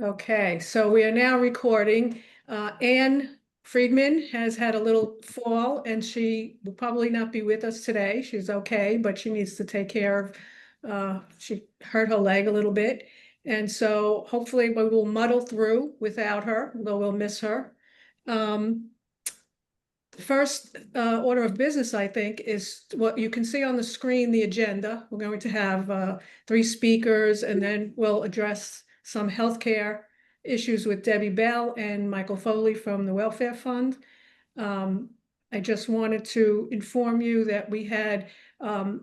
Okay, so we are now recording. Anne Friedman has had a little fall and she will probably not be with us today. She's okay, but she needs to take care of, she hurt her leg a little bit. And so hopefully we will muddle through without her, though we'll miss her. Um, the first order of business, I think, is what you can see on the screen, the agenda. We're going to have three speakers, and then we'll address some healthcare issues with Debbie Bell and Michael Foley from the Welfare Fund. Um, I just wanted to inform you that we had a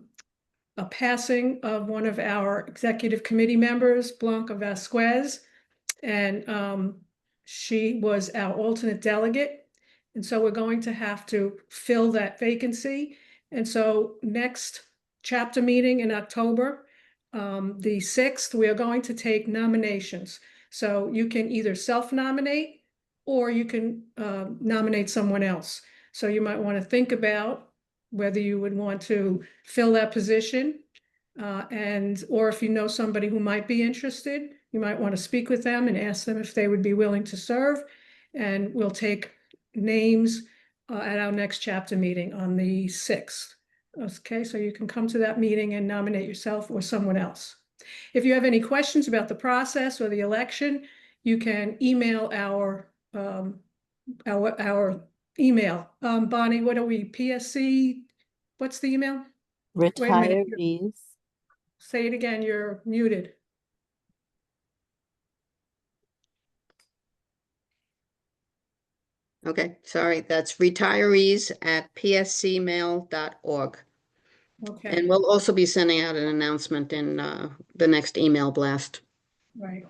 passing of one of our executive committee members, Blanca Vasquez, and she was our alternate delegate. And so we're going to have to fill that vacancy. And so next chapter meeting in October, the 6th, we are going to take nominations. So you can either self-nominate or you can nominate someone else. So you might want to think about whether you would want to fill that position. Or if you know somebody who might be interested, you might want to speak with them and ask them if they would be willing to serve. And we'll take names at our next chapter meeting on the 6th. Okay, so you can come to that meeting and nominate yourself or someone else. If you have any questions about the process or the election, you can email our email. Bonnie, what are we? PSC? What's the email? Wait a minute. Retirees. Say it again. You're muted. Okay, sorry, that's retirees@pscmail.org. Okay, And we'll also be sending out an announcement in the next email blast. right.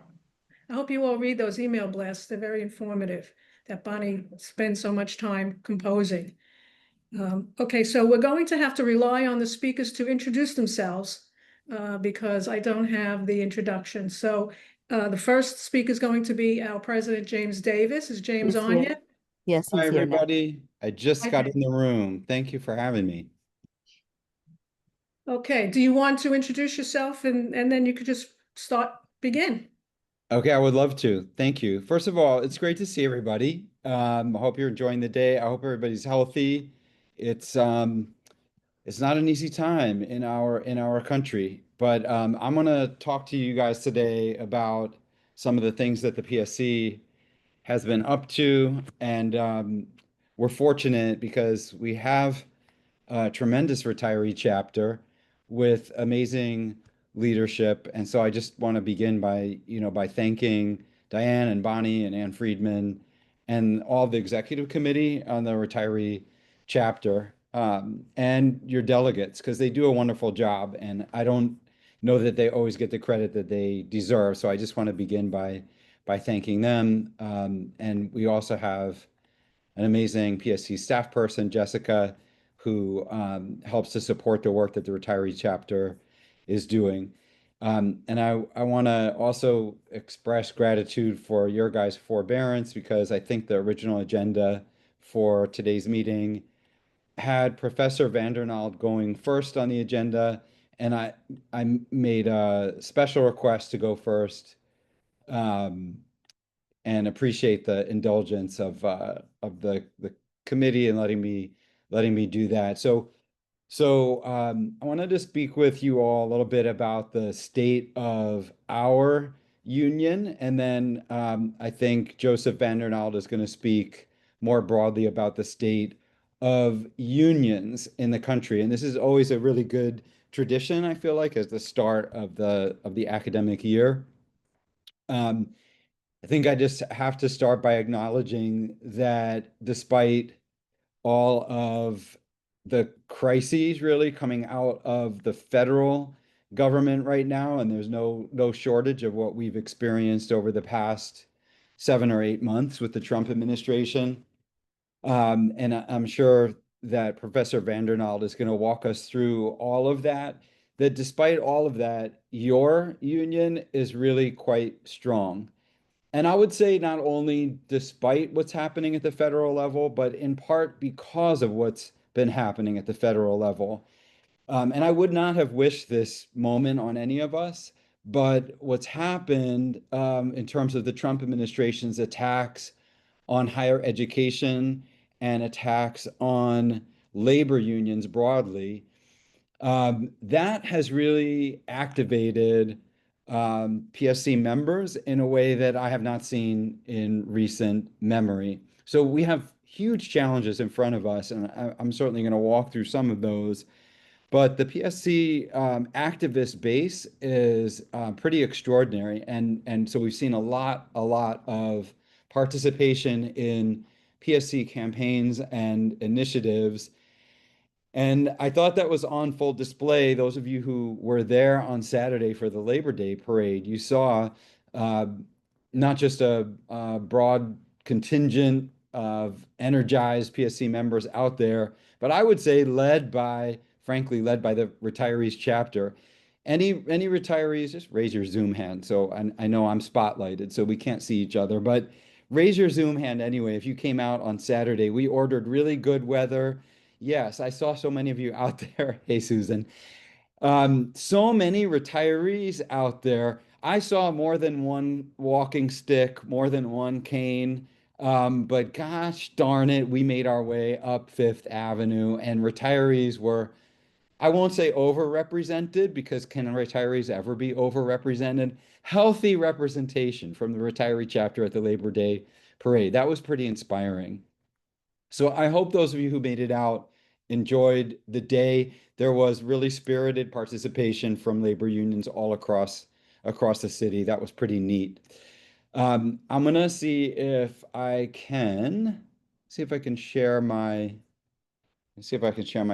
I hope you all read those email blasts. They're very informative, that Bonnie spends so much time composing. Okay, so we're going to have to rely on the speakers to introduce themselves because I don't have the introduction. So the first speaker is going to be our president, James Davis. Is James He's on here. yet? Yes, Hi, he's here now. everybody. I just got in the room. Thank you for having me. Okay, do you want to introduce yourself and then you could just begin? Okay, I would love to. Thank you. First of all, it's great to see everybody. I hope you're enjoying the day. I hope everybody's healthy. It's not an easy time in our country, but I'm gonna talk to you guys today about some of the things that the PSC has been up to, and we're fortunate because we have a tremendous retiree chapter with amazing leadership. And so I just want to begin by, by thanking Diane and Bonnie and Ann Friedman and all the executive committee on the retiree chapter, and your delegates, because they do a wonderful job. And I don't know that they always get the credit that they deserve. So I just want to begin by thanking them. And we also have an amazing PSC staff person, Jessica, who helps to support the work that the retiree chapter is doing. And I want to also express gratitude for your guys' forbearance, because I think the original agenda for today's meeting had Professor Naald going first on the agenda, and I made a special request to go first. And appreciate the indulgence of the committee and letting me do that. So I wanted to speak with you all a little bit about the state of our union, and then I think Joseph Naald is going to speak more broadly about the state of unions in the country. And this is always a really good tradition, I feel like, as the start of the academic year. I think I just have to start by acknowledging that despite all of the crises really coming out of the federal government right now, and there's no shortage of what we've experienced over the past 7 or 8 months with the Trump administration. And I'm sure that Professor Naald is going to walk us through all of that, that despite all of that, your union is really quite strong. And I would say not only despite what's happening at the federal level, but in part because of what's been happening at the federal level. And I would not have wished this moment on any of us, But what's happened in terms of the Trump administration's attacks on higher education and attacks on labor unions broadly, that has really activated PSC members in a way that I have not seen in recent memory. So we have huge challenges in front of us, and I'm certainly going to walk through some of those. But the PSC activist base is pretty extraordinary, and so we've seen a lot of participation in PSC campaigns and initiatives. And I thought that was on full display. Those of you who were there on Saturday for the Labor Day parade, you saw uh, not just a broad contingent of energized PSC members out there, but I would say frankly, led by the retirees chapter. Any retirees, just raise your Zoom hand. So I know I'm spotlighted, so we can't see each other, but raise your Zoom hand anyway. If you came out on Saturday, we ordered really good weather. Yes, I saw so many of you out there. Hey, Susan. So many retirees out there. I saw more than one walking stick, more than one cane. But gosh darn it, we made our way up Fifth Avenue, and retirees were, I won't say overrepresented, because can retirees ever be overrepresented? Healthy representation from the retiree chapter at the Labor Day parade. That was pretty inspiring. So I hope those of you who made it out enjoyed the day. There was really spirited participation from labor unions all across the city. That was pretty neat. I'm gonna see if I can share my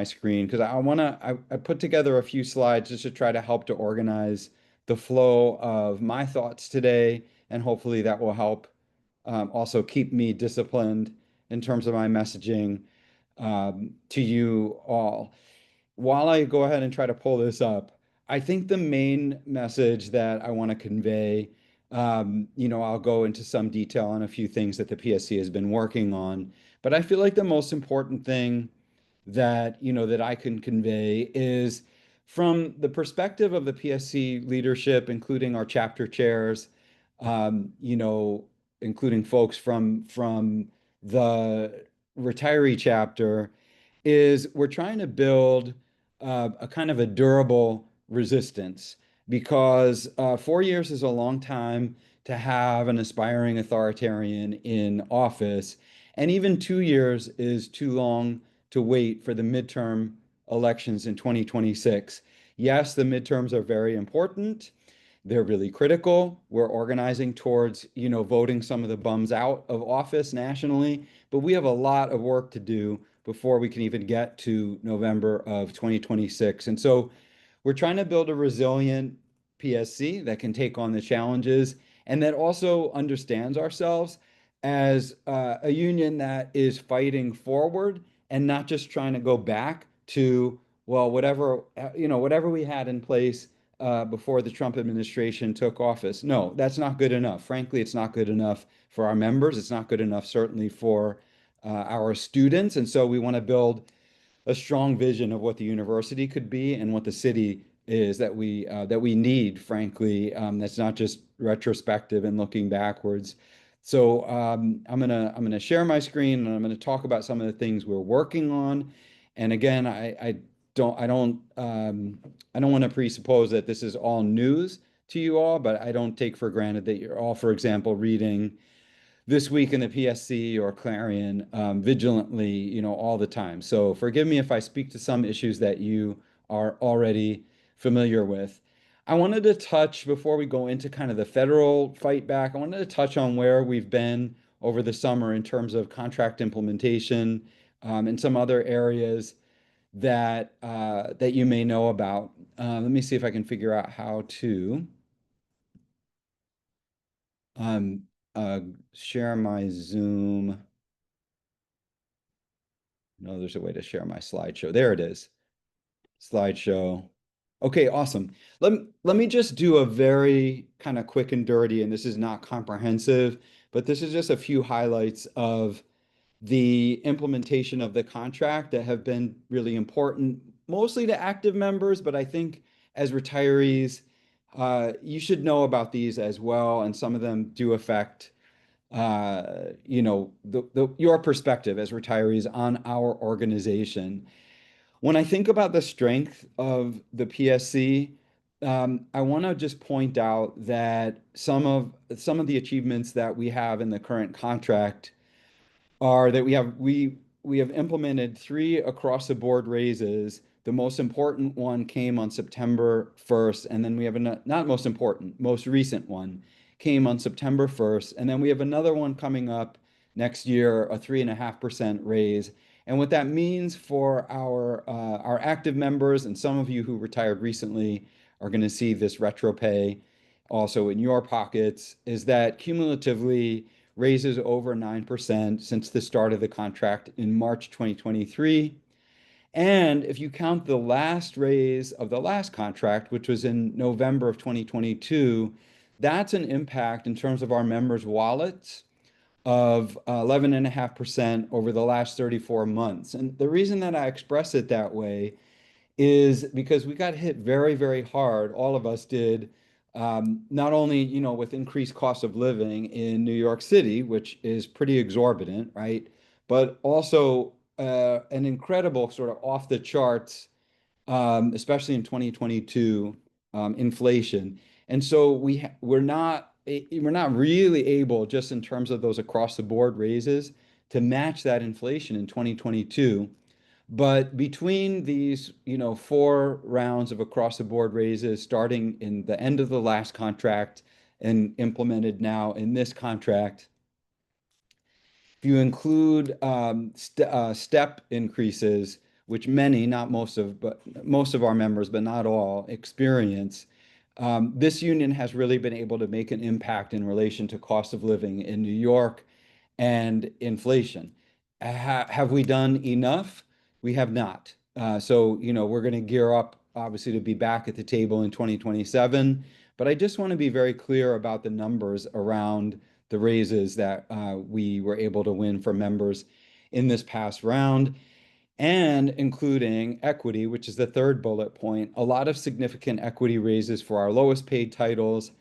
screen, because I put together a few slides just to try to help to organize the flow of my thoughts today, and hopefully that will help also keep me disciplined in terms of my messaging to you all. While I go ahead and try to pull this up, I think the main message that I want to convey, I'll go into some detail on a few things that the PSC has been working on, but I feel like the most important thing that I can convey is from the perspective of the PSC leadership, including our chapter chairs, um, you know, including folks from the retiree chapter, is we're trying to build a kind of a durable resistance, because 4 years is a long time to have an aspiring authoritarian in office, and even 2 years is too long to wait for the midterm elections in 2026. Yes, the midterms are very important. They're really critical. We're organizing towards, voting some of the bums out of office nationally, but we have a lot of work to do before we can even get to November of 2026. And so we're trying to build a resilient PSC that can take on the challenges and that also understands ourselves as a union that is fighting forward and not just trying to go back to, well, whatever we had in place before the Trump administration took office. No, that's not good enough. Frankly, it's not good enough for our members. It's not good enough, certainly, for our students. And so we want to build a strong vision of what the university could be and what the city is that we need, frankly. That's not just retrospective and looking backwards. So I'm gonna share my screen, and I'm gonna talk about some of the things we're working on. And again, I don't want to presuppose that this is all news to you all, but I don't take for granted that you're all, for example, reading This Week in the PSC or Clarion vigilantly, all the time. So forgive me if I speak to some issues that you are already familiar with. I wanted to touch, before we go into kind of the federal fight back, I wanted to touch on where we've been over the summer in terms of contract implementation and some other areas that you may know about. Let me see if I can figure out how to um, uh, share my Zoom. No, there's a way to share my slideshow. There it is. Slideshow. Okay, awesome. Let me just do a very kind of quick and dirty, and this is not comprehensive, but this is just a few highlights of the implementation of the contract that have been really important, mostly to active members, but I think as retirees, you should know about these as well, and some of them do affect your perspective as retirees on our organization. When I think about the strength of the PSC, I want to just point out that some of the achievements that we have in the current contract are that we have implemented three across the board raises. The most important one came on September 1st, and then we have not most important, most recent one came on September 1st, and then we have another one coming up next year, a 3.5% raise. And what that means for our active members and some of you who retired recently are going to see this retro pay also in your pockets is that cumulatively raises over 9% since the start of the contract in March 2023. And if you count the last raise of the last contract, which was in November of 2022, that's an impact in terms of our members' wallets of 11.5% over the last 34 months. And the reason that I express it that way is because we got hit very, very hard. All of us did, not only, with increased cost of living in New York City, which is pretty exorbitant, right? But also an incredible sort of off the charts, especially in 2022, inflation. And so we're not really able, just in terms of those across the board raises, to match that inflation in 2022. But between these, four rounds of across the board raises, starting in the end of the last contract and implemented now in this contract, if you include step increases, which many, not most of, but most of our members, but not all, experience, this union has really been able to make an impact in relation to cost of living in New York and inflation. Have we done enough? We have not. So, we're going to gear up, obviously, to be back at the table in 2027. But I just want to be very clear about the numbers around the raises that we were able to win for members in this past round, and including equity, which is the third bullet point, a lot of significant equity raises for our lowest paid titles.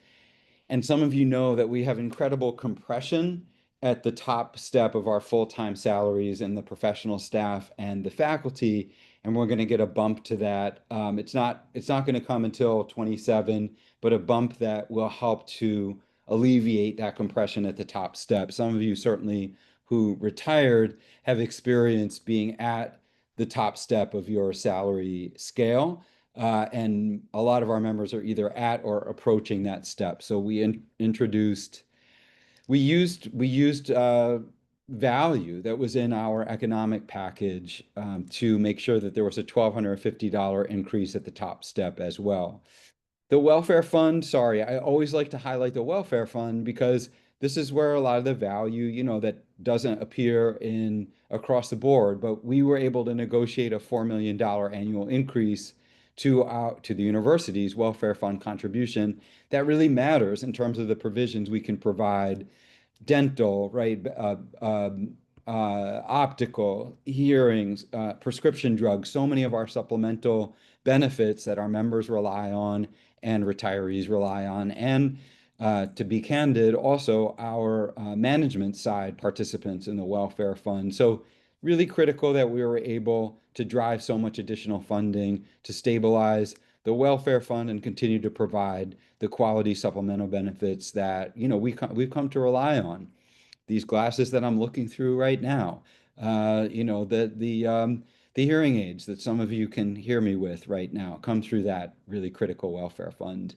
And some of you know that we have incredible compression at the top step of our full-time salaries and the professional staff and the faculty, and we're going to get a bump to that. It's not going to come until 27, but a bump that will help to alleviate that compression at the top step. Some of you certainly who retired have experienced being at the top step of your salary scale. And a lot of our members are either at or approaching that step. So we used value that was in our economic package to make sure that there was a $1,250 increase at the top step as well. The welfare fund, sorry, I always like to highlight the welfare fund because this is where a lot of the value, that doesn't appear in across the board, but we were able to negotiate a $4 million annual increase to the university's welfare fund contribution. That really matters in terms of the provisions we can provide: dental, right, optical, hearings, prescription drugs, so many of our supplemental benefits that our members rely on and retirees rely on, and to be candid, also our management side participants in the welfare fund. So really critical that we were able to drive so much additional funding to stabilize the welfare fund and continue to provide the quality supplemental benefits that we've come to rely on. These glasses that I'm looking through right now, the hearing aids that some of you can hear me with right now come through that really critical welfare fund.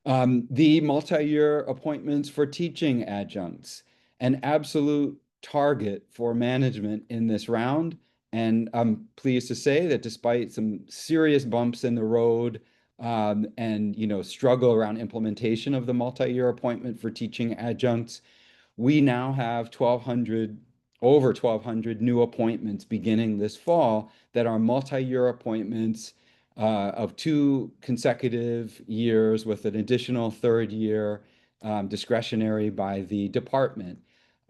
The multi-year appointments for teaching adjuncts, an absolute target for management in this round. And I'm pleased to say that despite some serious bumps in the road and struggle around implementation of the multi-year appointment for teaching adjuncts, we now have over 1,200 new appointments beginning this fall that are multi-year appointments of 2 consecutive years with an additional third year discretionary by the department.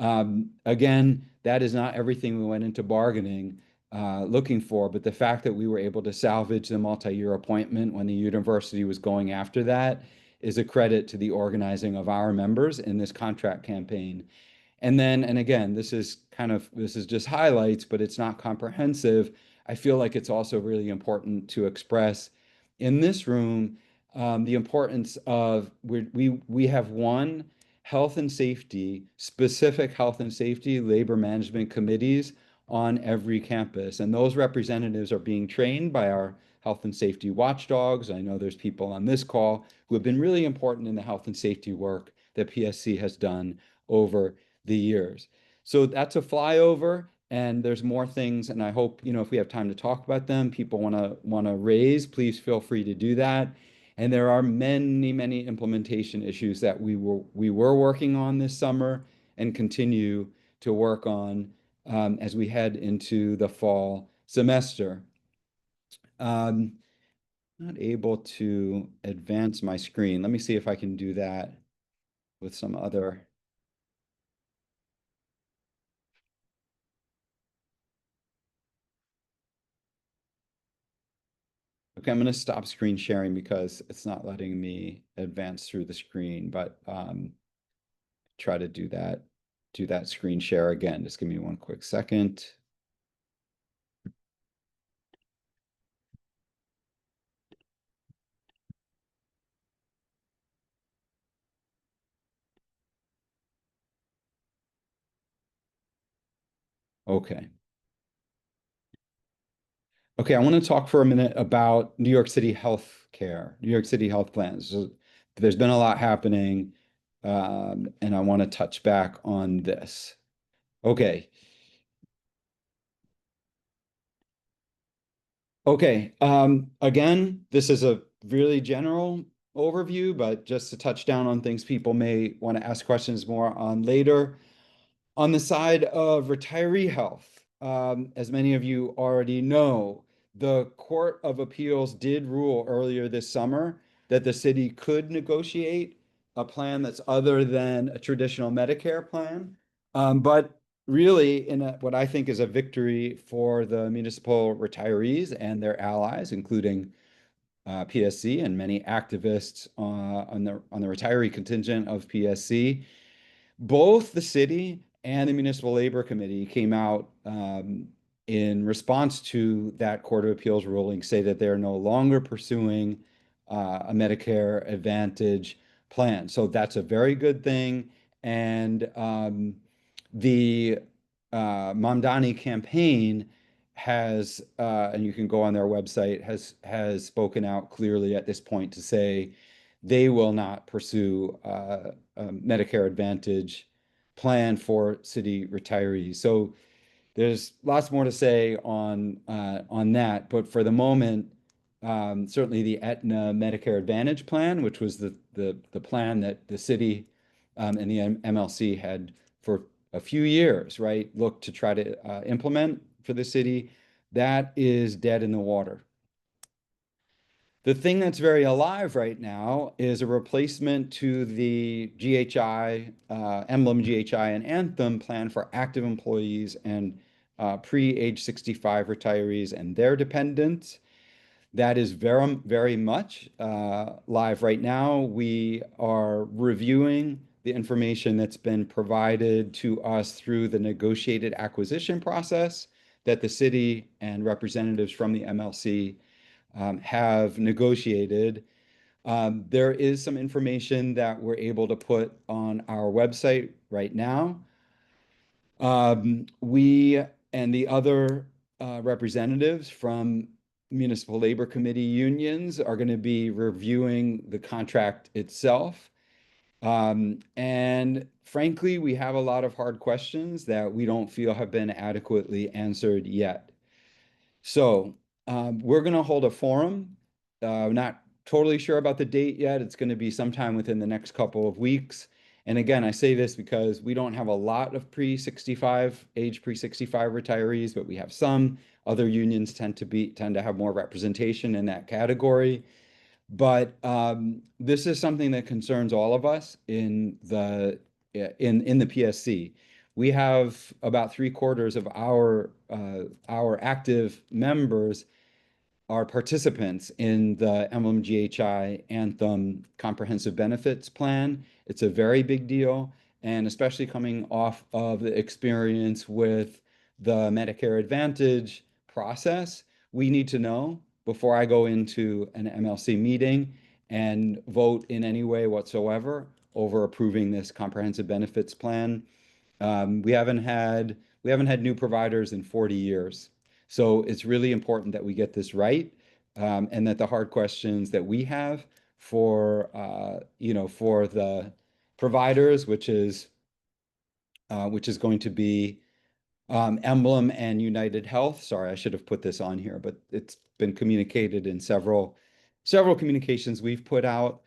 Again, that is not everything we went into bargaining. looking for, but the fact that we were able to salvage the multi-year appointment when the university was going after that is a credit to the organizing of our members in this contract campaign. And then, and again, this is just highlights, but it's not comprehensive. I feel like it's also really important to express in this room the importance of we have one health and safety, specific health and safety labor management committees on every campus. And those representatives are being trained by our health and safety watchdogs. I know there's people on this call who have been really important in the health and safety work that PSC has done over the years. So that's a flyover, and there's more things, and I hope, if we have time to talk about them, people want to raise, please feel free to do that. And there are many, many implementation issues that we were working on this summer and continue to work on as we head into the fall semester. Not able to advance my screen. Let me see if I can do that with some other. Okay, I'm going to stop screen sharing because it's not letting me advance through the screen, but try to do that screen share again. Just give me one quick second. Okay. Okay, I want to talk for a minute about New York City health care, New York City health plans. So there's been a lot happening, and I want to touch back on this. Okay. Okay. Again, this is a really general overview, but just to touch down on things people may want to ask questions more on later. On the side of retiree health, as many of you already know, the Court of Appeals did rule earlier this summer that the city could negotiate a plan that's other than a traditional Medicare plan. But really, what I think is a victory for the municipal retirees and their allies, including PSC and many activists on the retiree contingent of PSC. Both the city and the Municipal Labor Committee came out in response to that Court of Appeals ruling, say that they're no longer pursuing a Medicare Advantage plan. So that's a very good thing. And the Mamdani campaign has, and you can go on their website, has spoken out clearly at this point to say they will not pursue a Medicare Advantage plan for city retirees. So there's lots more to say on that, but for the moment, certainly the Aetna Medicare Advantage plan, which was the plan that the city and the MLC had for a few years, right, looked to try to implement for the city, that is dead in the water. The thing that's very alive right now is a replacement to the GHI, Emblem GHI and Anthem plan for active employees and pre-age 65 retirees and their dependents. That is very, very much live right now. We are reviewing the information that's been provided to us through the negotiated acquisition process that the city and representatives from the MLC have negotiated. There is some information that we're able to put on our website right now. We and the other representatives from Municipal Labor Committee unions are going to be reviewing the contract itself. And frankly, we have a lot of hard questions that we don't feel have been adequately answered yet. So we're going to hold a forum. Not totally sure about the date yet. It's going to be sometime within the next couple of weeks. And again, I say this because we don't have a lot of age pre-65 retirees, but we have some. Other unions tend to have more representation in that category. But this is something that concerns all of us in the PSC. we have about 3/4 of our active members are participants in the Emblem GHI Anthem Comprehensive Benefits Plan. It's a very big deal, and especially coming off of the experience with the Medicare Advantage process, we need to know before I go into an MLC meeting and vote in any way whatsoever over approving this comprehensive benefits plan. We haven't had new providers in 40 years. So it's really important that we get this right, and that the hard questions that we have for the providers, which is going to be Emblem and United Health. Sorry, I should have put this on here, but it's been communicated in several communications we've put out.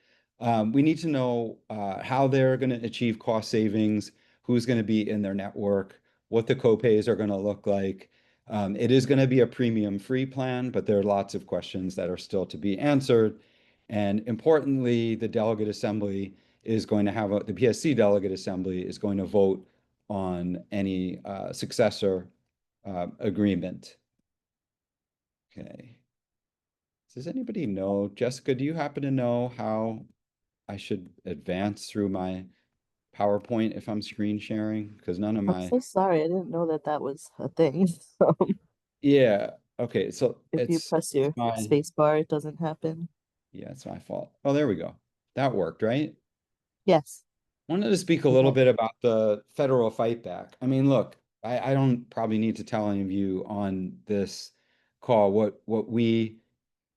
We need to know how they're going to achieve cost savings, who's going to be in their network, what the copays are going to look like. It is going to be a premium-free plan, but there are lots of questions that are still to be answered. And importantly, the delegate assembly is going to have the PSC delegate assembly is going to vote on any successor agreement. Okay. Does anybody know, Jessica, do you happen to know how I should advance through my PowerPoint if I'm screen sharing? Because none of I'm my, so sorry. I didn't know that that was a thing. yeah, okay, so If you press your space bar, it doesn't happen. yeah, it's my fault. Oh, there we go. That worked, right? Yes. Wanted to speak a little bit about the federal fight back. I mean, look, I don't probably need to tell any of you on this call what we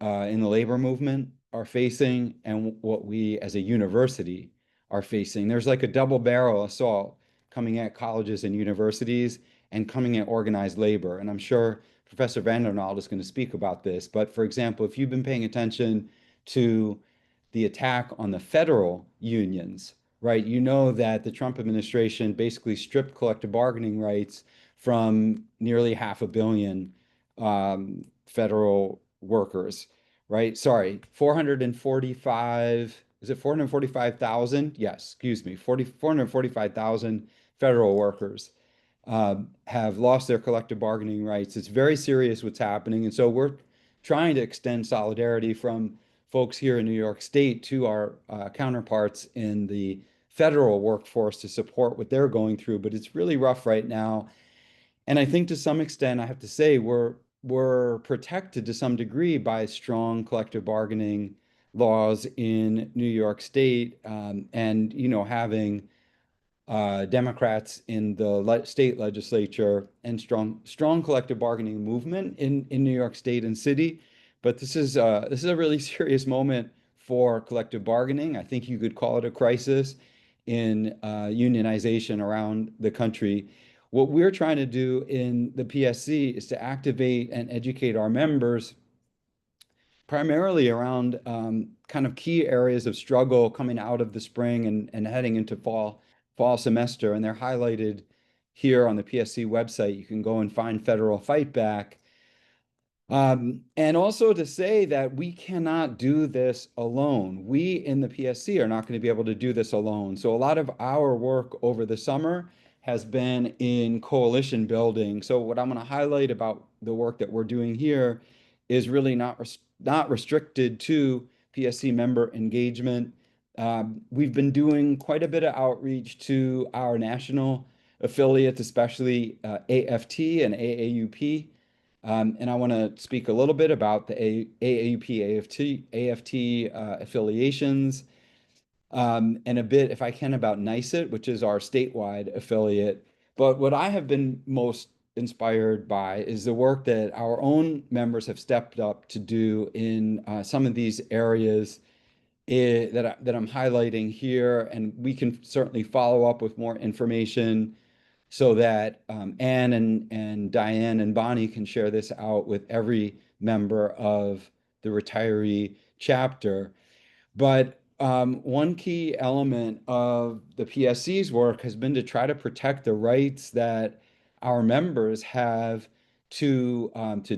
in the labor movement are facing and what we as a university are facing. There's like a double barrel assault coming at colleges and universities and coming at organized labor. And I'm sure Professor Naald is going to speak about this. But for example, if you've been paying attention to the attack on the federal unions, right, you know that the Trump administration basically stripped collective bargaining rights from nearly 500 million federal workers, right? Sorry, 445, is it 445,000? Yes, excuse me, 445,000 federal workers have lost their collective bargaining rights. It's very serious what's happening. And so we're trying to extend solidarity from folks here in New York State to our counterparts in the federal workforce to support what they're going through. But it's really rough right now. And I think to some extent, I have to say, we're protected to some degree by strong collective bargaining laws in New York State, and having Democrats in the state legislature and strong collective bargaining movement in New York State and city. But this is a really serious moment for collective bargaining. I think you could call it a crisis in unionization around the country. What we're trying to do in the PSC is to activate and educate our members primarily around kind of key areas of struggle coming out of the spring and heading into fall semester. And they're highlighted here on the PSC website. You can go and find federal fight back. And also to say that we cannot do this alone. We in the PSC are not going to be able to do this alone. So a lot of our work over the summer has been in coalition building. So what I'm going to highlight about the work that we're doing here is really not restricted to PSC member engagement. We've been doing quite a bit of outreach to our national affiliates, especially AFT and AAUP. And I want to speak a little bit about the AAUP, AFT affiliations, and a bit, if I can, about NICET, which is our statewide affiliate. But what I have been most inspired by is the work that our own members have stepped up to do in some of these areas that I'm highlighting here. And we can certainly follow up with more information so that Anne and Diane and Bonnie can share this out with every member of the retiree chapter. But one key element of the PSC's work has been to try to protect the rights that our members have to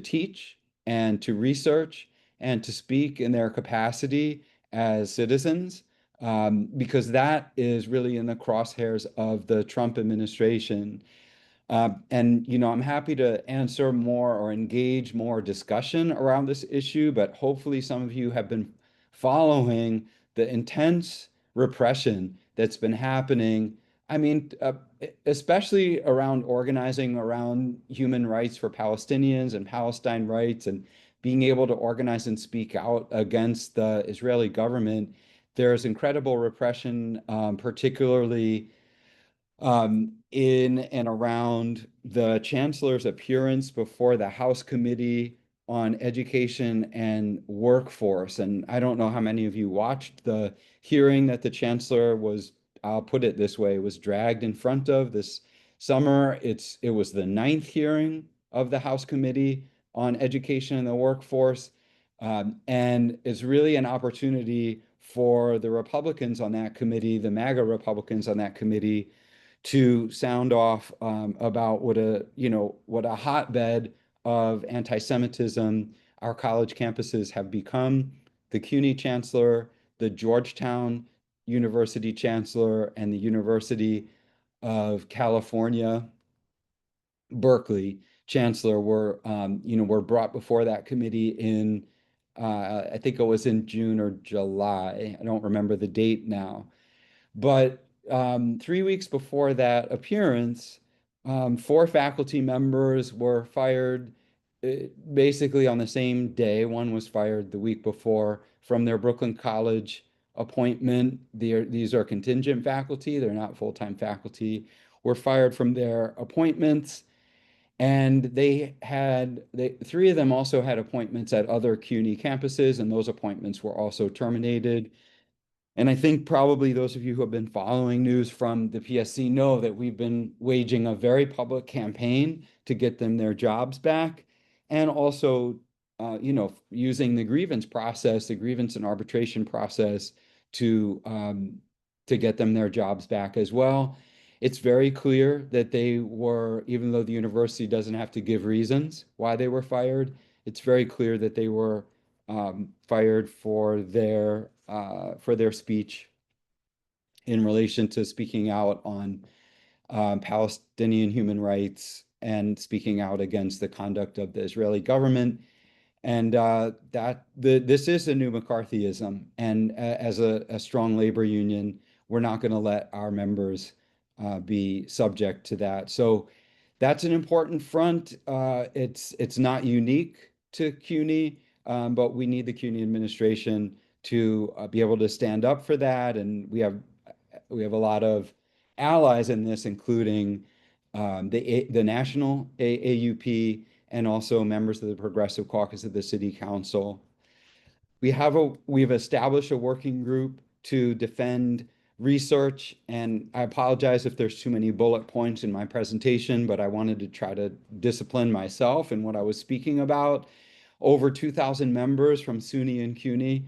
teach and to research and to speak in their capacity as citizens. because that is really in the crosshairs of the Trump administration. And, I'm happy to answer more or engage more discussion around this issue, but hopefully some of you have been following the intense repression that's been happening. I mean, especially around organizing around human rights for Palestinians and Palestine rights and being able to organize and speak out against the Israeli government. There's incredible repression, particularly in and around the chancellor's appearance before the House Committee on Education and Workforce. And I don't know how many of you watched the hearing that the chancellor was, I'll put it this way, was dragged in front of this summer. It was the 9th hearing of the House Committee on Education and the Workforce. And it's really an opportunity for the Republicans on that committee, the MAGA Republicans on that committee, to sound off about what a hotbed of anti-Semitism our college campuses have become. The CUNY chancellor, the Georgetown University chancellor, and the University of California, Berkeley chancellor were brought before that committee in I think it was in June or July. I don't remember the date now. But 3 weeks before that appearance, 4 faculty members were fired basically on the same day. One was fired the week before from their Brooklyn College appointment. These are contingent faculty, they're not full-time faculty, were fired from their appointments. And 3 of them also had appointments at other CUNY campuses, and those appointments were also terminated. And I think probably those of you who have been following news from the PSC know that we've been waging a very public campaign to get them their jobs back, and also, using the grievance process, the grievance and arbitration process to get them their jobs back as well. It's very clear that they were, even though the university doesn't have to give reasons why they were fired, it's very clear that they were fired for their speech in relation to speaking out on Palestinian human rights and speaking out against the conduct of the Israeli government. And this is a new McCarthyism. And as a strong labor union, we're not going to let our members be subject to that. So that's an important front. It's not unique to CUNY, but we need the CUNY administration to be able to stand up for that. And we have a lot of allies in this, including the national AUP and also members of the Progressive Caucus of the City Council. We've established a working group to defend research, and I apologize if there's too many bullet points in my presentation, but I wanted to try to discipline myself in what I was speaking about. Over 2,000 members from SUNY and CUNY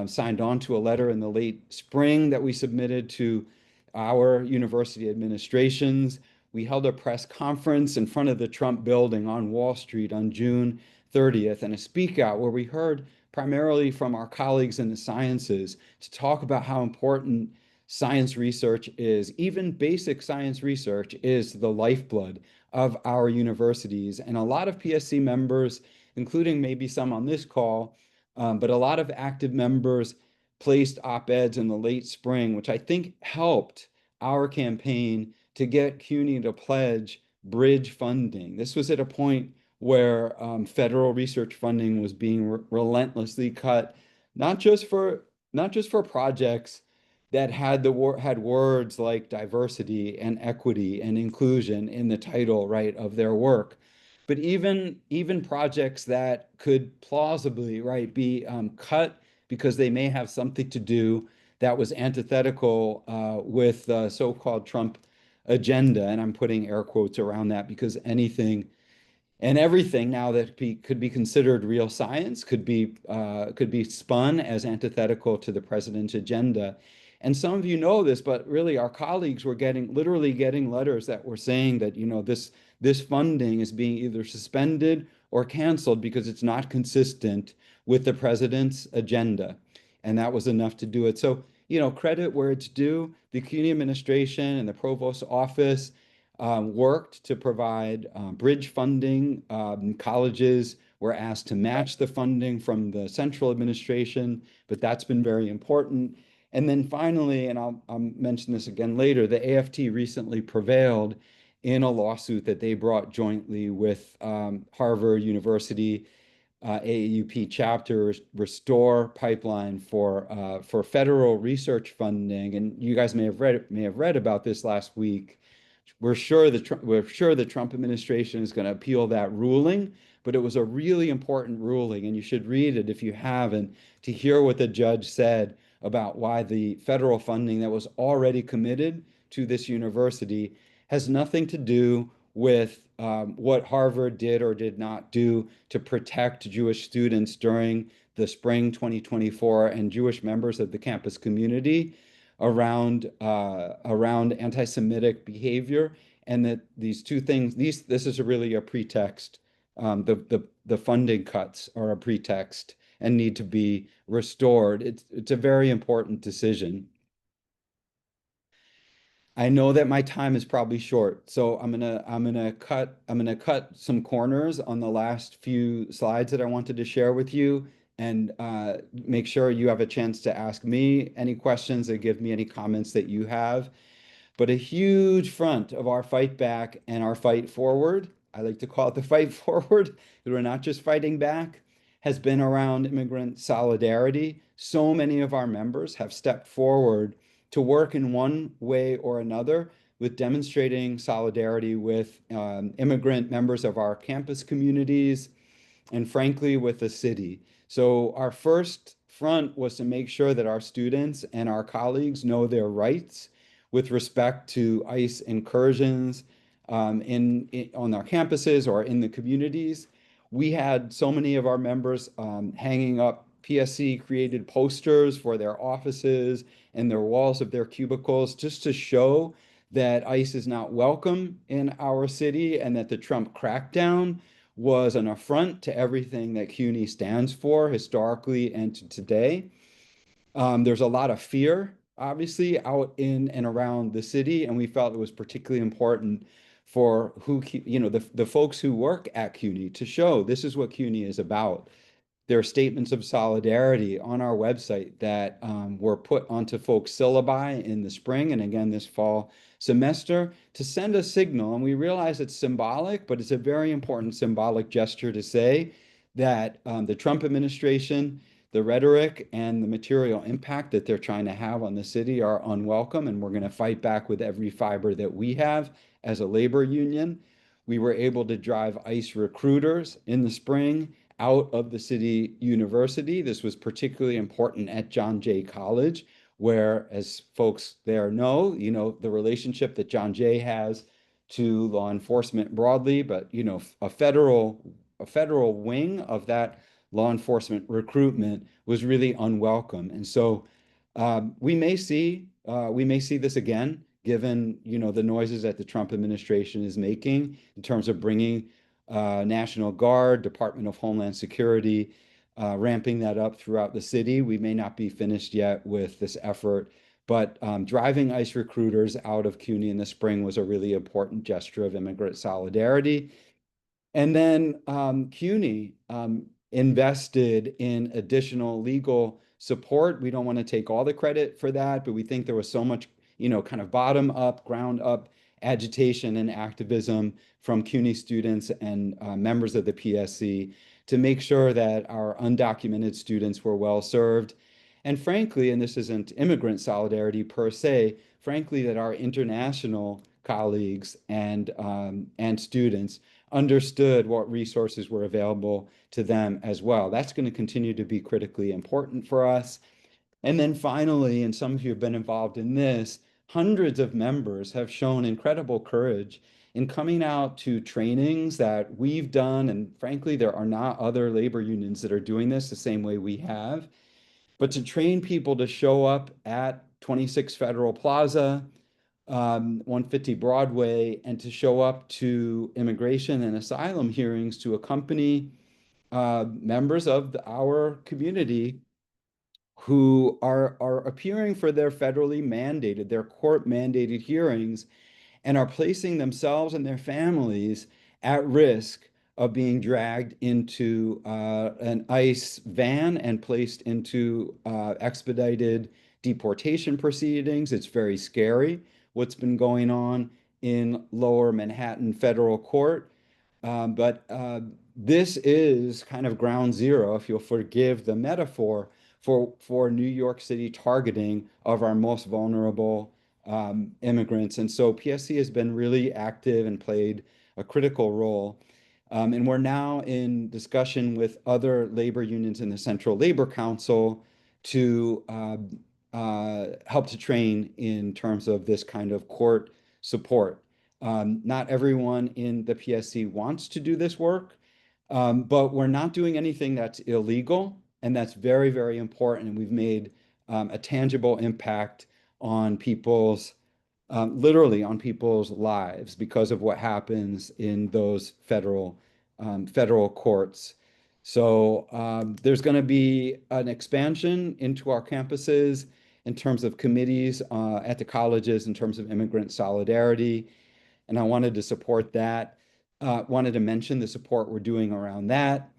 signed on to a letter in the late spring that we submitted to our university administrations. We held a press conference in front of the Trump building on Wall Street on June 30th, and a speak out where we heard primarily from our colleagues in the sciences to talk about how important science research is. Even basic science research is the lifeblood of our universities. And a lot of PSC members, including maybe some on this call, but a lot of active members placed op-eds in the late spring, which I think helped our campaign to get CUNY to pledge bridge funding. This was at a point where federal research funding was being relentlessly cut, not just for projects that had words like diversity and equity and inclusion in the title, right, of their work, but even projects that could plausibly, right, be cut because they may have something to do that was antithetical with the so-called Trump agenda. And I'm putting air quotes around that because anything and everything now that could be considered real science could be spun as antithetical to the president's agenda. And some of you know this, but really our colleagues were literally getting letters that were saying that, this funding is being either suspended or canceled because it's not consistent with the president's agenda. And that was enough to do it. So, credit where it's due. The CUNY administration and the provost's office worked to provide bridge funding. Colleges were asked to match the funding from the central administration, but that's been very important. And then finally, and I'll mention this again later, the AFT recently prevailed in a lawsuit that they brought jointly with Harvard University AAUP chapter restore pipeline for federal research funding. And you guys may have read about this last week. We're sure the Trump administration is going to appeal that ruling, but it was a really important ruling, and you should read it if you haven't, to hear what the judge said about why the federal funding that was already committed to this university has nothing to do with what Harvard did or did not do to protect Jewish students during the spring 2024 and Jewish members of the campus community around anti-Semitic behavior, and that these two things, this is really a pretext. The funding cuts are a pretext and need to be restored. It's a very important decision. I know that my time is probably short, so I'm gonna cut some corners on the last few slides that I wanted to share with you, and make sure you have a chance to ask me any questions or give me any comments that you have. But a huge front of our fight back and our fight forward, I like to call it the fight forward, because we're not just fighting back, has been around immigrant solidarity. So many of our members have stepped forward to work in one way or another with demonstrating solidarity with immigrant members of our campus communities, and frankly, with the city. So our first front was to make sure that our students and our colleagues know their rights with respect to ICE incursions on our campuses or in the communities. We had so many of our members hanging up PSC created posters for their offices and their walls of their cubicles, just to show that ICE is not welcome in our city, and that the Trump crackdown was an affront to everything that CUNY stands for historically and to today. There's a lot of fear, obviously, out in and around the city, and we felt it was particularly important for the folks who work at CUNY to show this is what CUNY is about. There are statements of solidarity on our website that were put onto folks' syllabi in the spring and again this fall semester to send a signal. And we realize it's symbolic, but it's a very important symbolic gesture to say that the Trump administration, the rhetoric and the material impact that they're trying to have on the city are unwelcome, and we're going to fight back with every fiber that we have as a labor union. We were able to drive ICE recruiters in the spring out of the city university. This was particularly important at John Jay College, where, as folks there know, the relationship that John Jay has to law enforcement broadly, but a federal wing of that law enforcement recruitment was really unwelcome. And so we may see this again, given the noises that the Trump administration is making in terms of bringing National Guard, Department of Homeland Security, ramping that up throughout the city. We may not be finished yet with this effort, but driving ICE recruiters out of CUNY in the spring was a really important gesture of immigrant solidarity. And then CUNY invested in additional legal support. We don't want to take all the credit for that, but we think there was so much, kind of bottom up, ground up agitation and activism from CUNY students and members of the PSC to make sure that our undocumented students were well served. And frankly, and this isn't immigrant solidarity per se, frankly, that our international colleagues and students understood what resources were available to them as well. That's going to continue to be critically important for us. And then finally, and some of you have been involved in this, hundreds of members have shown incredible courage in coming out to trainings that we've done. And frankly, there are not other labor unions that are doing this the same way we have. But to train people to show up at 26 Federal Plaza, 150 Broadway, and to show up to immigration and asylum hearings to accompany members of our community who are appearing for their federally mandated, their court mandated hearings, and are placing themselves and their families at risk of being dragged into an ICE van and placed into expedited deportation proceedings. It's very scary what's been going on in Lower Manhattan Federal Court. But this is kind of ground zero, if you'll forgive the metaphor, for New York City targeting of our most vulnerable immigrants. And so PSC has been really active and played a critical role. And we're now in discussion with other labor unions in the Central Labor Council to help to train in terms of this kind of court support. Not everyone in the PSC wants to do this work, but we're not doing anything that's illegal, and that's very, very important. And we've made a tangible impact on people's, literally on people's lives because of what happens in those federal courts. So there's going to be an expansion into our campuses in terms of committees at the colleges, in terms of immigrant solidarity. And I wanted to support that. Wanted to mention the support we're doing around that.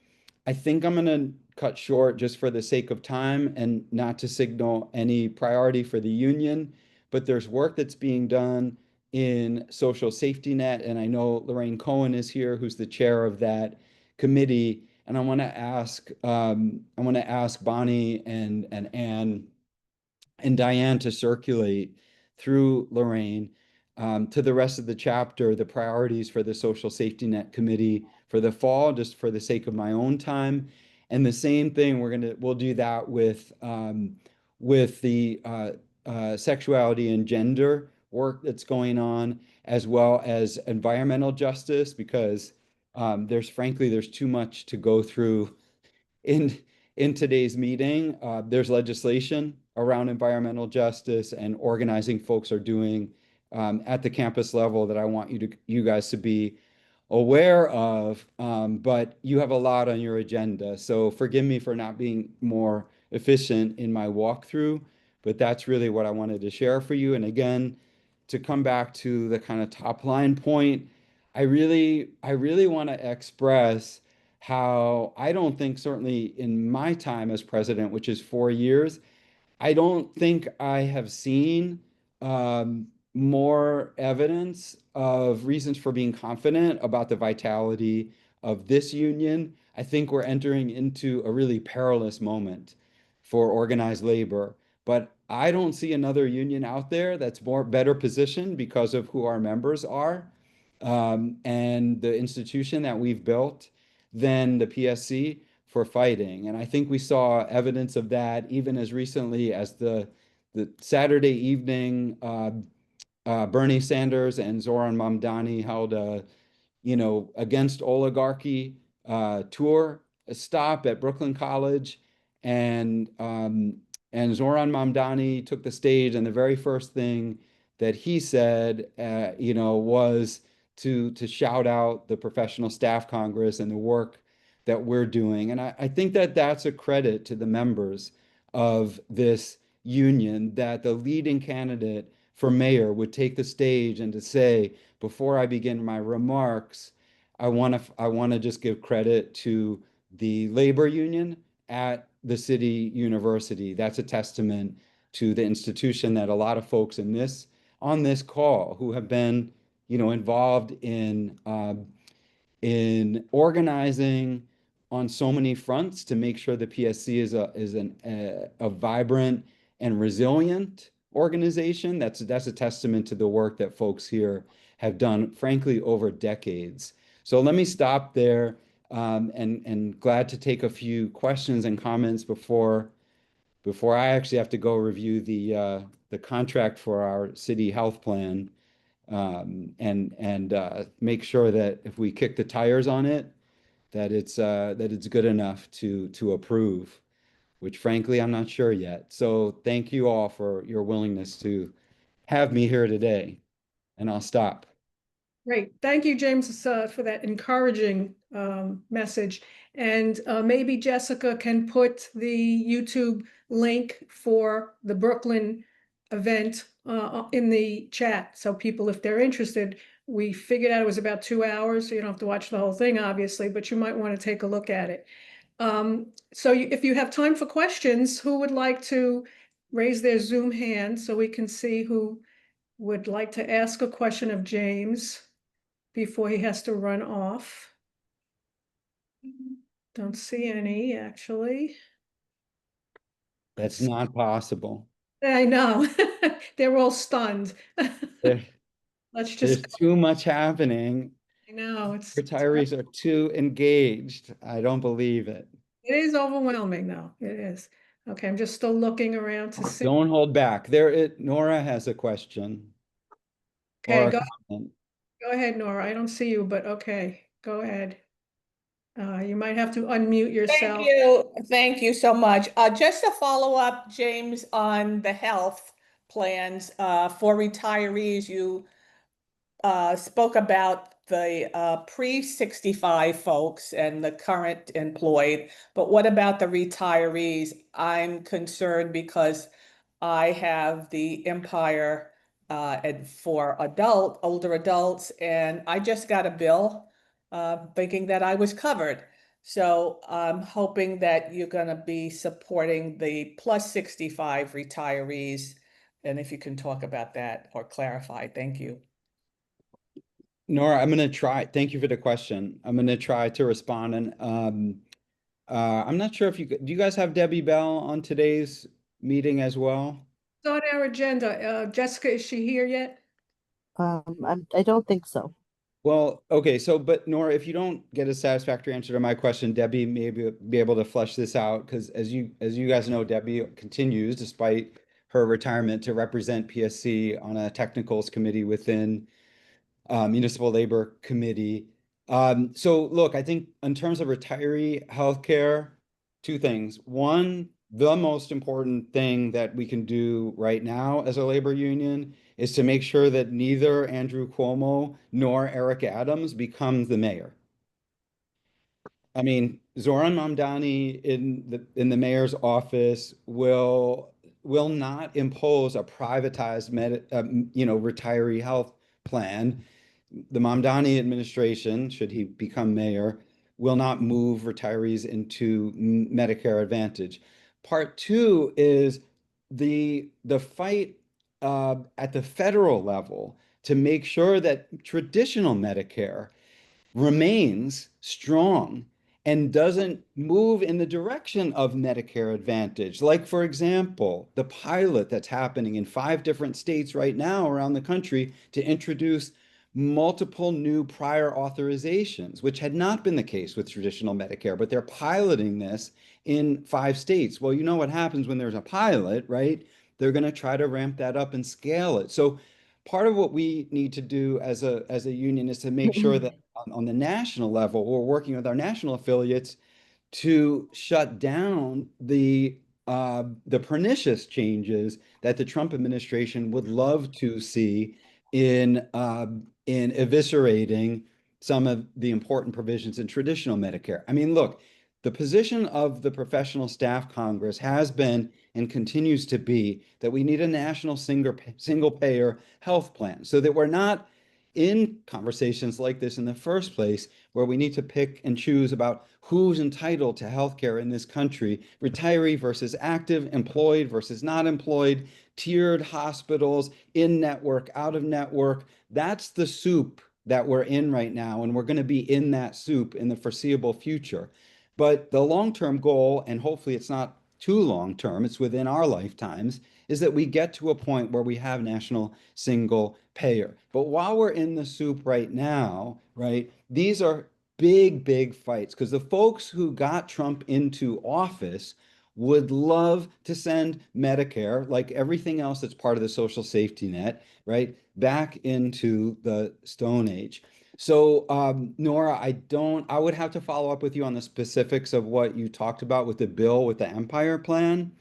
I think I'm going to cut short just for the sake of time and not to signal any priority for the union, but there's work that's being done in social safety net. And I know Lorraine Cohen is here, who's the chair of that committee. And I want to ask Bonnie and Anne and Diane to circulate through Lorraine to the rest of the chapter, the priorities for the Social Safety Net Committee for the fall, just for the sake of my own time. And the same thing, we'll do that with the sexuality and gender work that's going on, as well as environmental justice, because there's too much to go through in today's meeting. There's legislation around environmental justice and organizing folks are doing at the campus level that I want you guys to be aware of, but you have a lot on your agenda. So forgive me for not being more efficient in my walkthrough, but that's really what I wanted to share for you. And again, to come back to the kind of top line point, I really want to express how I don't think, certainly in my time as president, which is 4 years, I don't think I have seen more evidence of reasons for being confident about the vitality of this union. I think we're entering into a really perilous moment for organized labor, but I don't see another union out there that's better positioned because of who our members are and the institution that we've built than the PSC for fighting. And I think we saw evidence of that even as recently as the Saturday evening Bernie Sanders and Zoran Mamdani held a, against oligarchy tour, a stop at Brooklyn College, and Zoran Mamdani took the stage, and the very first thing that he said, was to shout out the Professional Staff Congress and the work that we're doing. And I think that that's a credit to the members of this union, that the leading candidate for mayor would take the stage and to say, before I begin my remarks, I want to just give credit to the labor union at the city university. That's a testament to the institution that a lot of folks on this call who have been, involved in organizing on so many fronts to make sure the PSC is a vibrant and resilient organization. That's a testament to the work that folks here have done, frankly, over decades. So let me stop there, and glad to take a few questions and comments before I actually have to go review the contract for our city health plan, and make sure that if we kick the tires on it, that it's good enough to approve, which frankly I'm not sure yet. So thank you all for your willingness to have me here today, and I'll stop. Great. Thank you, James, for that encouraging message. And maybe Jessica can put the YouTube link for the Brooklyn event in the chat. So people, if they're interested, we figured out it was about 2 hours, so you don't have to watch the whole thing, obviously, but you might want to take a look at it. So if you have time for questions, who would like to raise their Zoom hand so we can see who would like to ask a question of James before he has to run off? Don't see any, actually. That's not possible. I know. They're all stunned. There- Let's There's just, too much happening. I know, Retirees are too engaged. I don't believe it. it is overwhelming though. It is. Okay, I'm just still looking around to see. Don't hold back. Nora has a question or Okay, a go comment. ahead, Nora. I don't see you, but okay, go ahead. You might have to unmute yourself. Thank you so much. Just to follow up, James, on the health plans for retirees, you spoke about the pre-65 folks and the current employed, but what about the retirees? I'm concerned because I have the Empire and for older adults, and I just got a bill thinking that I was covered. So I'm hoping that you're going to be supporting the plus 65 retirees. And if you can talk about that or clarify, thank you. Nora, I'm going to try. Thank you for the question. I'm going to try to respond. And I'm not sure if do you guys have Debbie Bell on today's meeting as well? It's on our agenda. Jessica, is she here yet? I don't think so. Well, okay. But Nora, if you don't get a satisfactory answer to my question, Debbie may be able to flesh this out because as you guys know, Debbie continues, despite her retirement, to represent PSC on a technicals committee within Municipal Labor Committee. So look, I think in terms of retiree healthcare, two things. One, the most important thing that we can do right now as a labor union is to make sure that neither Andrew Cuomo nor Eric Adams becomes the mayor. I mean, Zoran Mamdani in the mayor's office will not impose a privatized retiree health plan. The Mamdani administration, should he become mayor, will not move retirees into Medicare Advantage. Part two is the fight at the federal level to make sure that traditional Medicare remains strong and doesn't move in the direction of Medicare Advantage. Like, for example, the pilot that's happening in 5 different states right now around the country to introduce multiple new prior authorizations, which had not been the case with traditional Medicare, but they're piloting this in 5 states. Well, you know what happens when there's a pilot, right? They're going to try to ramp that up and scale it. So part of what we need to do as a union is to make sure that on the national level, we're working with our national affiliates to shut down the pernicious changes that the Trump administration would love to see in eviscerating some of the important provisions in traditional Medicare. I mean, look, the position of the Professional Staff Congress has been and continues to be that we need a national single payer health plan so that we're not in conversations like this in the first place, where we need to pick and choose about who's entitled to health care in this country, retiree versus active, employed versus not employed, tiered hospitals, in network, out of network. That's the soup that we're in right now, and we're going to be in that soup in the foreseeable future. But the long-term goal, and hopefully it's not too long-term, it's within our lifetimes, is that we get to a point where we have national single payer. But while we're in the soup right now, right, these are big, big fights because the folks who got Trump into office would love to send Medicare, like everything else that's part of the social safety net, right, back into the Stone Age. So, Nora, I would have to follow up with you on the specifics of what you talked about with the bill, with the Empire Plan.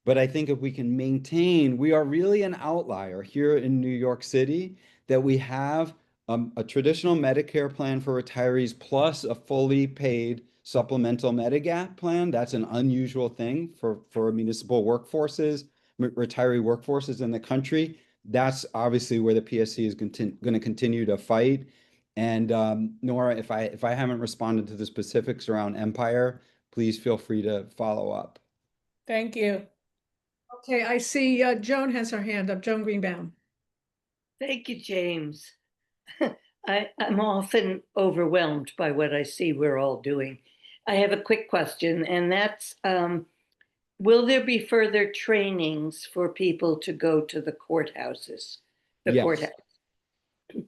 But I think if we can maintain, we are really an outlier here in New York City that we have a traditional Medicare plan for retirees plus a fully paid supplemental Medigap plan. That's an unusual thing for municipal workforces, retiree workforces in the country. That's obviously where the PSC is going to continue to fight. And Nora, if I haven't responded to the specifics around Empire, please feel free to follow up. Thank you. Okay, I see Joan has her hand up, Joan Greenbaum. Thank you, James. I'm often overwhelmed by what I see we're all doing. I have a quick question, and that's, will there be further trainings for people to go to the courthouses? The Yes. courthouse.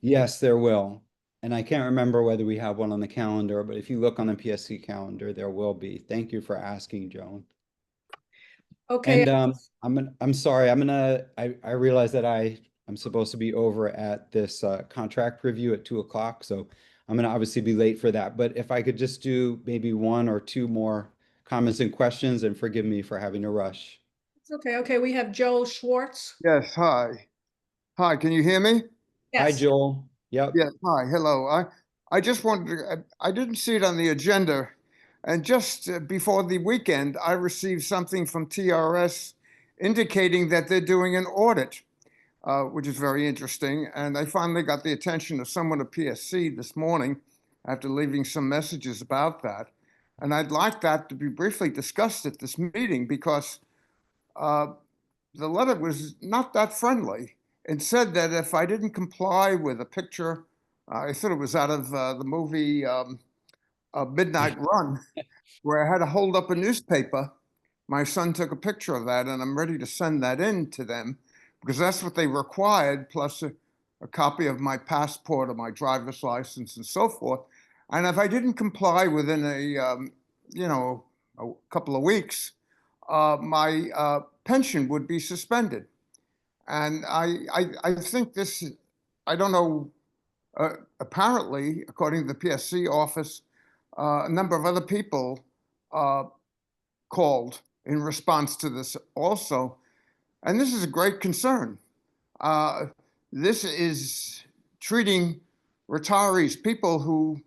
Yes, there will. And I can't remember whether we have one on the calendar, but if you look on the PSC calendar, there will be. Thank you for asking, Joan. Okay, And I'm sorry, I realize that I'm supposed to be over at this contract review at 2 o'clock, so I'm gonna obviously be late for that. But if I could just do maybe one or two more comments and questions, and forgive me for having to rush. it's okay. Okay, we have Joel Schwartz. Yes, hi. Hi, can you hear me? Hi, Yes. Joel. Yep. Yes, hi, hello. I just wanted to, I didn't see it on the agenda. And just before the weekend, I received something from TRS indicating that they're doing an audit, which is very interesting. And I finally got the attention of someone at PSC this morning after leaving some messages about that. And I'd like that to be briefly discussed at this meeting because the letter was not that friendly. It said that if I didn't comply with a picture, I thought it was out of the movie Midnight Run, where I had to hold up a newspaper. My son took a picture of that, and I'm ready to send that in to them because that's what they required, plus a copy of my passport or my driver's license and so forth. And if I didn't comply within a couple of weeks, my pension would be suspended. And I think this, I don't know, apparently, according to the PSC office, a number of other people called in response to this also. And this is a great concern. This is treating retirees, people who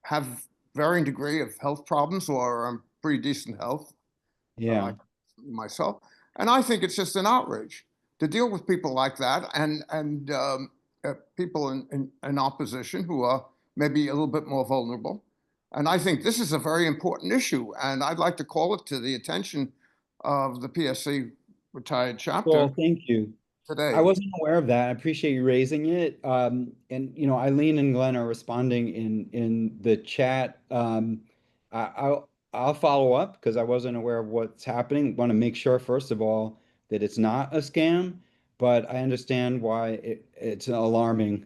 have varying degree of health problems or pretty decent health, Yeah. like myself. And I think it's just an outrage to deal with people like that and people in opposition who are maybe a little bit more vulnerable. And I think this is a very important issue. And I'd like to call it to the attention of the PSC retired chapter Well, thank you. today. I wasn't aware of that. I appreciate you raising it. And Eileen and Glenn are responding in the chat. I'll follow up because I wasn't aware of what's happening. Want to make sure, first of all, that it's not a scam, but I understand why it's an alarming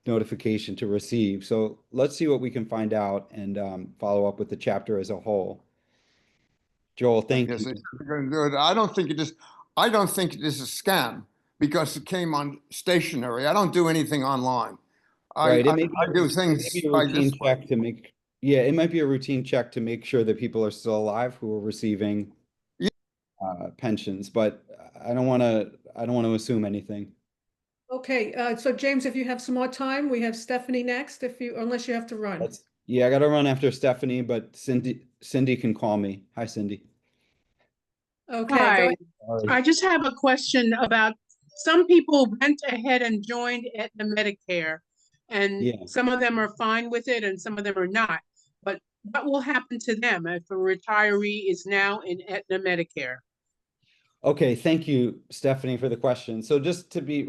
notification to receive. So let's see what we can find out and follow up with the chapter as a whole. Joel, thank Yes, you. it's going to do it. I don't think it is. I don't think it is a scam because it came on stationery. I don't do anything online. Right. I do things Maybe a by routine this way. check to make, yeah, it might be a routine check to make sure that people are still alive who are receiving Yeah. pensions, but I don't want to assume anything. Okay, so James, if you have some more time, we have Stephanie next, unless you have to run. Yeah, I got to run after Stephanie, but Cindy can call me. Hi, Cindy. Okay, go Hi, ahead. Sorry. I just have a question about, some people went ahead and joined Aetna Medicare, and Yeah. some of them are fine with it and some of them are not. But what will happen to them if a retiree is now in Aetna Medicare? Okay, thank you, Stephanie, for the question. So just to be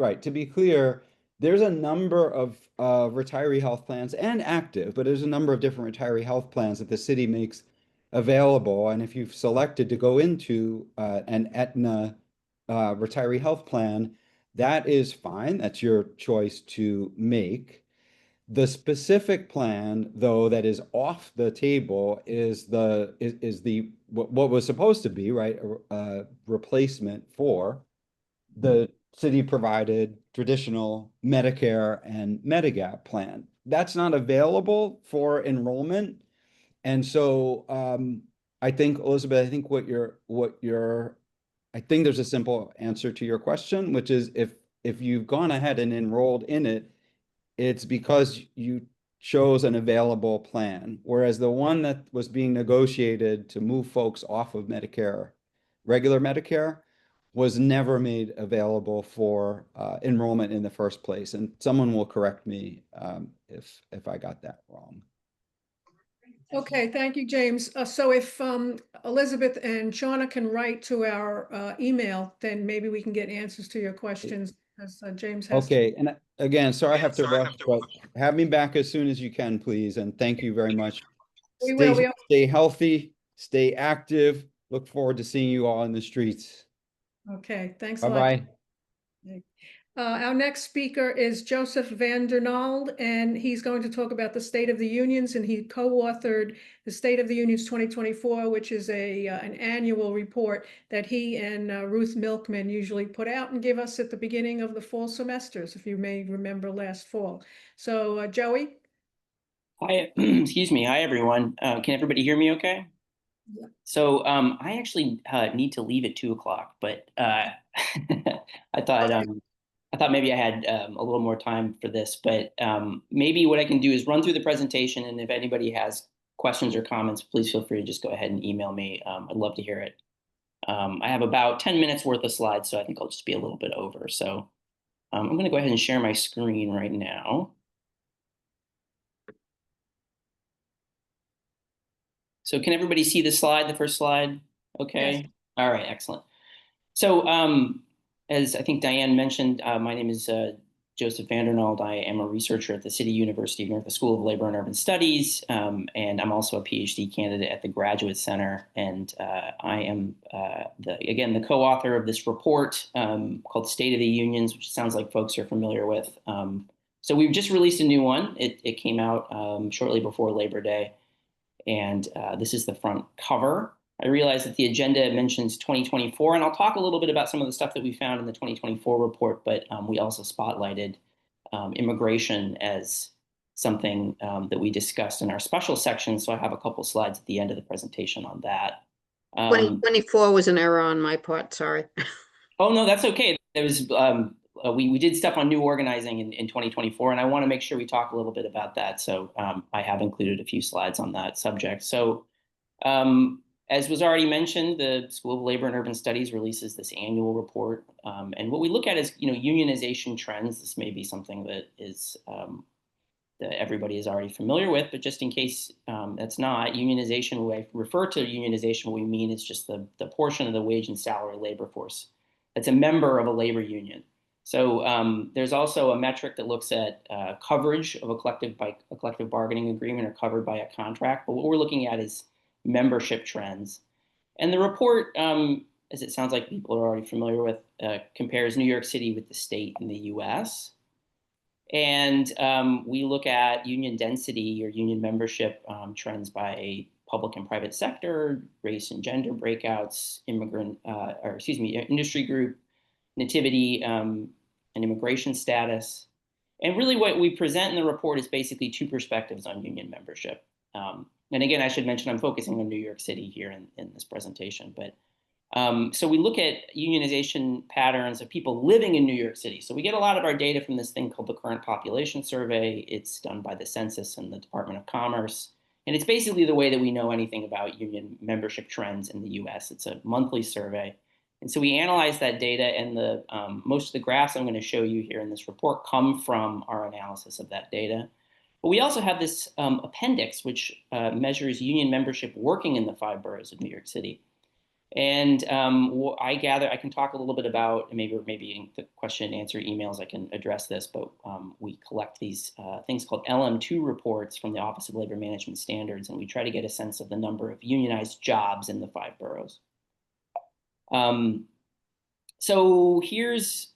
clear, there's a number of retiree health plans and active, but there's a number of different retiree health plans that the city makes available. And if you've selected to go into an Aetna retiree health plan, that is fine. That's your choice to make. The specific plan, though, that is off the table is what was supposed to be, right, a replacement for the city provided traditional Medicare and Medigap plan. That's not available for enrollment. And so I think, Elizabeth, I think I think there's a simple answer to your question, which is if you've gone ahead and enrolled in it, it's because you shows an available plan, whereas the one that was being negotiated to move folks off of Medicare, regular Medicare, was never made available for enrollment in the first place. And someone will correct me if I got that wrong. Okay, thank you, James. So if Elizabeth and Shauna can write to our email, then maybe we can get answers to your questions, as James has. Okay, and again, sorry I have to rush, but have me back as soon as you can, please, and thank you very much. We will. Stay healthy, stay active. Look forward to seeing you all in the streets. Okay, thanks a lot. Bye-bye. Our next speaker is Joseph van der Naald, and he's going to talk about the State of the Unions, and he co-authored the State of the Unions 2024, which is an annual report that he and Ruth Milkman usually put out and give us at the beginning of the fall semesters, if you may remember last fall. So Joey? Hi, excuse me. Hi, everyone. Can everybody hear me okay? Yeah. So I actually need to leave at 2 o'clock, but I thought maybe I had a little more time for this, but maybe what I can do is run through the presentation, and if anybody has questions or comments, please feel free to just go ahead and email me. I'd love to hear it. I have about 10 minutes worth of slides, so I think I'll just be a little bit over. So I'm going to go ahead and share my screen right now. So can everybody see the slide, the first slide? Okay. Yes. All right, excellent. So as I think Diane mentioned, my name is Joseph van der Naald. I am a researcher at the City University of New York, the School of Labor and Urban Studies, and I'm also a PhD candidate at the Graduate Center. And I am, the co-author of this report called State of the Unions, which sounds like folks are familiar with. So we've just released a new one. It came out shortly before Labor Day. And this is the front cover. I realize that the agenda mentions 2024, and I'll talk a little bit about some of the stuff that we found in the 2024 report, but we also spotlighted immigration as something that we discussed in our special section. So I have a couple slides at the end of the presentation on that. 2024 was an error on my part, sorry. Oh, no, that's okay. There was we did stuff on new organizing in 2024, and I want to make sure we talk a little bit about that. So I have included a few slides on that subject. So as was already mentioned, the School of Labor and Urban Studies releases this annual report. And what we look at is, unionization trends. This may be something that is that everybody is already familiar with, but just in case that's not, unionization, when I refer to unionization, what we mean is just the portion of the wage and salary labor force that's a member of a labor union. So there's also a metric that looks at coverage of a collective bargaining agreement or covered by a contract. But what we're looking at is membership trends. And the report, as it sounds like people are already familiar with, compares New York City with the state in the US. And we look at union density or union membership trends by public and private sector, race and gender breakouts, industry group, nativity, and immigration status. And really what we present in the report is basically two perspectives on union membership. And again, I should mention I'm focusing on New York City here in this presentation. But so we look at unionization patterns of people living in New York City. So we get a lot of our data from this thing called the Current Population Survey. It's done by the Census and the Department of Commerce. And it's basically the way that we know anything about union membership trends in the US. It's a monthly survey. And so we analyze that data, and most of the graphs I'm going to show you here in this report come from our analysis of that data. But we also have this appendix, which measures union membership working in the 5 boroughs of New York City. And I gather I can talk a little bit about, maybe in the question and answer emails I can address this, but we collect these things called LM2 reports from the Office of Labor Management Standards, and we try to get a sense of the number of unionized jobs in the 5 boroughs. So here's,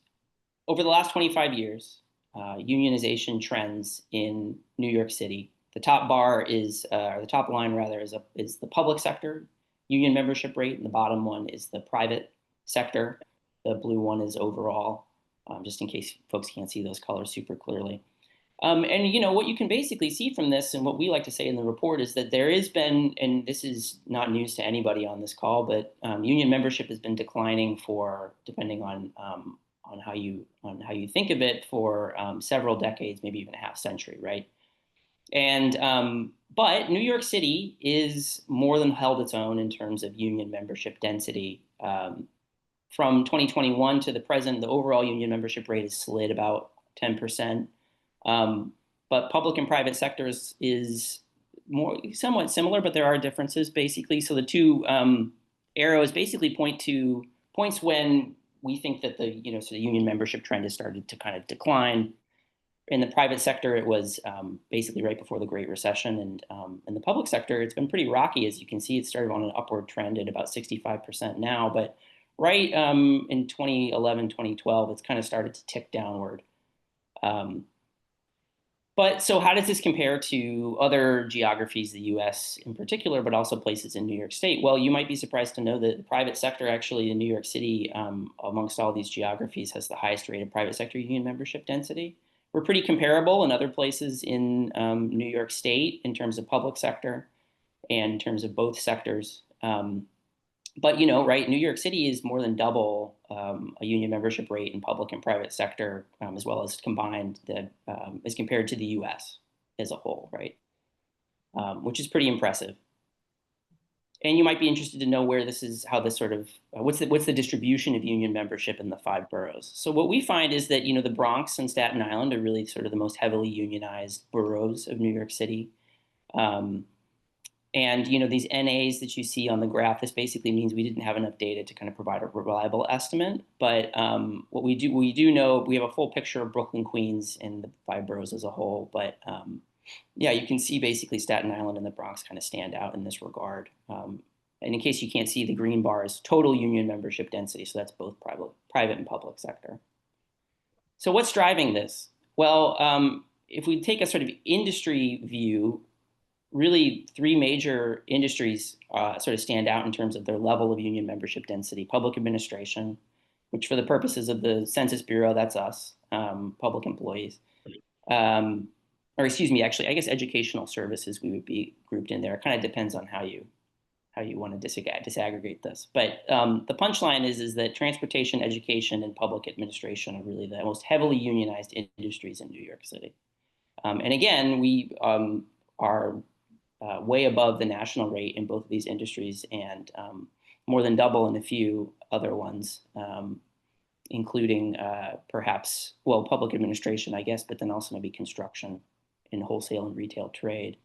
over the last 25 years, unionization trends in New York City. The top bar is, or the top line rather, is the public sector union membership rate, and the bottom one is the private sector. The blue one is overall, just in case folks can't see those colors super clearly. And what you can basically see from this, and what we like to say in the report, is that there has been, and this is not news to anybody on this call, but union membership has been declining for, depending on how you think of it, for several decades, maybe even a half century, right? But New York City is more than held its own in terms of union membership density. From 2021 to the present, the overall union membership rate has slid about 10%. But public and private sectors is somewhat similar, but there are differences basically. So the two arrows basically points when we think that the sort of union membership trend has started to kind of decline. In the private sector, it was basically right before the Great Recession, and in the public sector, it's been pretty rocky. As you can see, it started on an upward trend at about 65% now, but right in 2011, 2012, it's kind of started to tick downward. But so how does this compare to other geographies, the US in particular, but also places in New York State? Well, you might be surprised to know that the private sector actually in New York City, amongst all these geographies, has the highest rate of private sector union membership density. We're pretty comparable in other places in New York State in terms of public sector and in terms of both sectors. But right, New York City is more than double a union membership rate in public and private sector, as well as combined, as compared to the U.S. as a whole, right? Which is pretty impressive. And you might be interested to know where this is, how this sort of, what's the distribution of union membership in the 5 boroughs. So what we find is that the Bronx and Staten Island are really sort of the most heavily unionized boroughs of New York City. And these NAs that you see on the graph, this basically means we didn't have enough data to kind of provide a reliable estimate. But what we do know, we have a full picture of Brooklyn, Queens, and the 5 boroughs as a whole. But yeah, you can see basically Staten Island and the Bronx kind of stand out in this regard. And in case you can't see, the green bar is total union membership density. So that's both private and public sector. So what's driving this? Well, if we take a sort of industry view, really 3 major industries sort of stand out in terms of their level of union membership density. Public administration, which for the purposes of the Census Bureau, that's us, public employees. Or excuse me, actually, I guess educational services we would be grouped in there. It kind of depends on how you want to disaggregate this. But the punchline is that transportation, education, and public administration are really the most heavily unionized industries in New York City. And again, we are way above the national rate in both of these industries, and more than double in a few other ones, including perhaps, well, public administration, I guess, but then also maybe construction and wholesale and retail trade.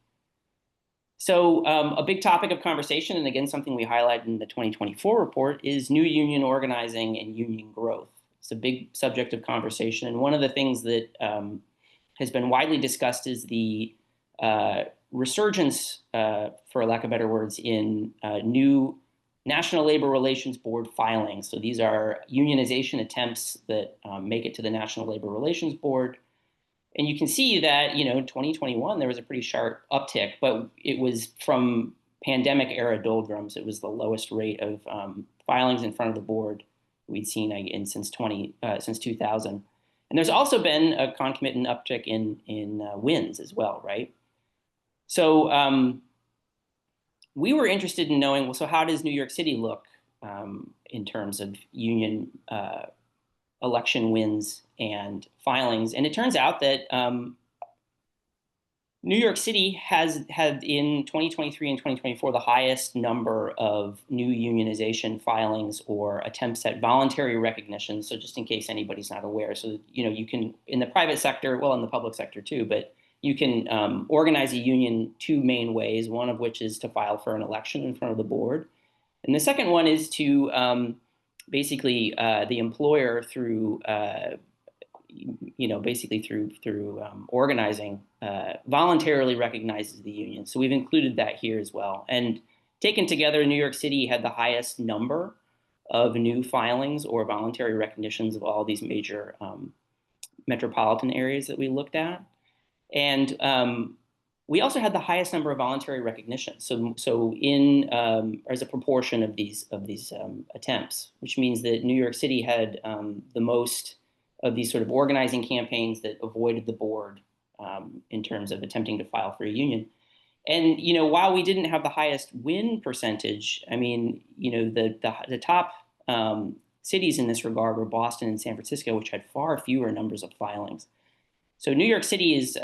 So a big topic of conversation, and again, something we highlighted in the 2024 report, is new union organizing and union growth. It's a big subject of conversation. And one of the things that has been widely discussed is the resurgence, for lack of better words, in new National Labor Relations Board filings. So these are unionization attempts that make it to the National Labor Relations Board. And you can see that, in 2021, there was a pretty sharp uptick, but it was from pandemic era doldrums. It was the lowest rate of filings in front of the board we'd seen since 2000. And there's also been a concomitant uptick in wins as well, right? So we were interested in knowing, well, so how does New York City look in terms of union election wins and filings? And it turns out that New York City has had in 2023 and 2024 the highest number of new unionization filings or attempts at voluntary recognition. So just in case anybody's not aware, so you can, in the private sector, well, in the public sector too, but you can organize a union 2 main ways, one of which is to file for an election in front of the board. And the second one is to basically the employer through, basically through organizing, voluntarily recognizes the union. So we've included that here as well. And taken together, New York City had the highest number of new filings or voluntary recognitions of all these major metropolitan areas that we looked at. And we also had the highest number of voluntary recognitions. So in as a proportion of these attempts, which means that New York City had the most of these sort of organizing campaigns that avoided the board in terms of attempting to file for a union. And while we didn't have the highest win percentage, I mean, the top cities in this regard were Boston and San Francisco, which had far fewer numbers of filings. So New York City is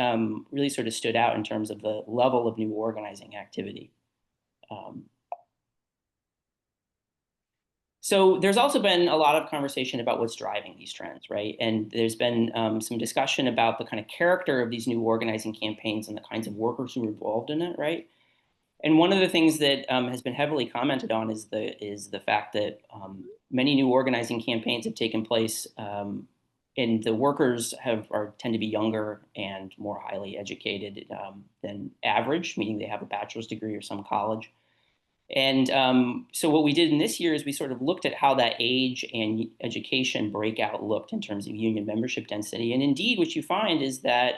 really sort of stood out in terms of the level of new organizing activity. So there's also been a lot of conversation about what's driving these trends, right? And there's been some discussion about the kind of character of these new organizing campaigns and the kinds of workers who are involved in it, right? And one of the things that has been heavily commented on is the fact that many new organizing campaigns have taken place, and the workers tend to be younger and more highly educated than average, meaning they have a bachelor's degree or some college. And so what we did in this year is we sort of looked at how that age and education breakout looked in terms of union membership density. And indeed, what you find is that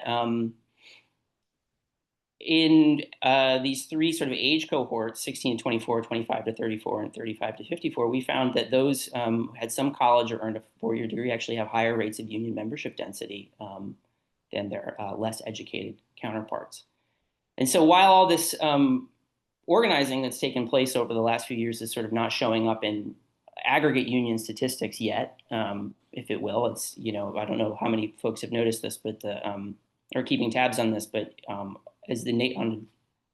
in these three sort of age cohorts, 16 to 24, 25 to 34, and 35 to 54, we found that those had some college or earned a four-year degree actually have higher rates of union membership density than their less educated counterparts. And so while all this organizing that's taken place over the last few years is sort of not showing up in aggregate union statistics yet, if it will, it's, I don't know how many folks have noticed this, but are keeping tabs on this, but as on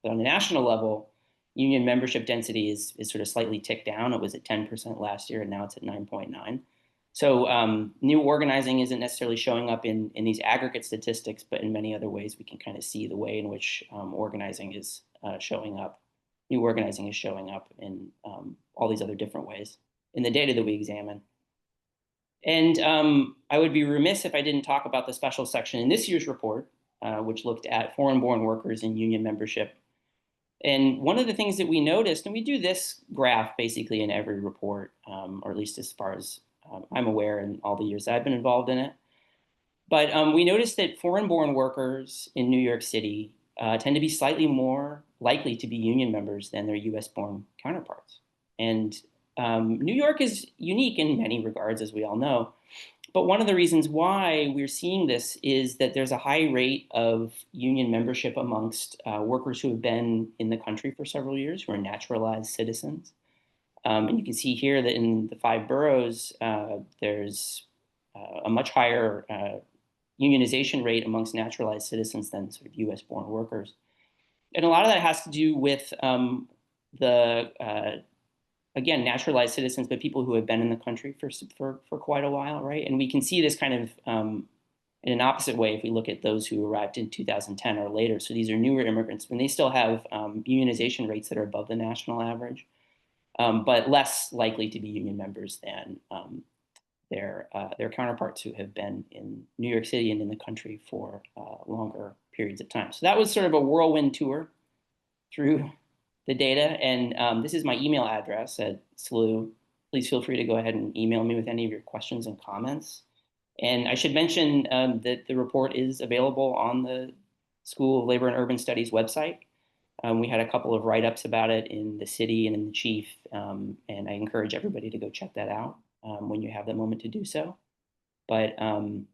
the national level, union membership density is sort of slightly ticked down. It was at 10% last year, and now it's at 9.9. So new organizing isn't necessarily showing up in these aggregate statistics, but in many other ways, we can kind of see the way in which organizing is showing up. New organizing is showing up in all these other different ways in the data that we examine. And I would be remiss if I didn't talk about the special section in this year's report, which looked at foreign-born workers and union membership. And one of the things that we noticed, and we do this graph basically in every report, or at least as far as I'm aware in all the years I've been involved in it. But we noticed that foreign-born workers in New York City tend to be slightly more likely to be union members than their US-born counterparts. And New York is unique in many regards, as we all know. But one of the reasons why we're seeing this is that there's a high rate of union membership amongst workers who have been in the country for several years, who are naturalized citizens. And you can see here that in the 5 boroughs, there's a much higher unionization rate amongst naturalized citizens than sort of US-born workers. And a lot of that has to do with again, naturalized citizens, but people who have been in the country for quite a while, right? And we can see this kind of in an opposite way if we look at those who arrived in 2010 or later. So these are newer immigrants, when they still have unionization rates that are above the national average, but less likely to be union members than their counterparts who have been in New York City and in the country for longer periods of time. So that was sort of a whirlwind tour through the data. And this is my email address at SLU. Please feel free to go ahead and email me with any of your questions and comments. And I should mention that the report is available on the School of Labor and Urban Studies website. We had a couple of write-ups about it in the city and in the chief, and I encourage everybody to go check that out when you have the moment to do so. But I'm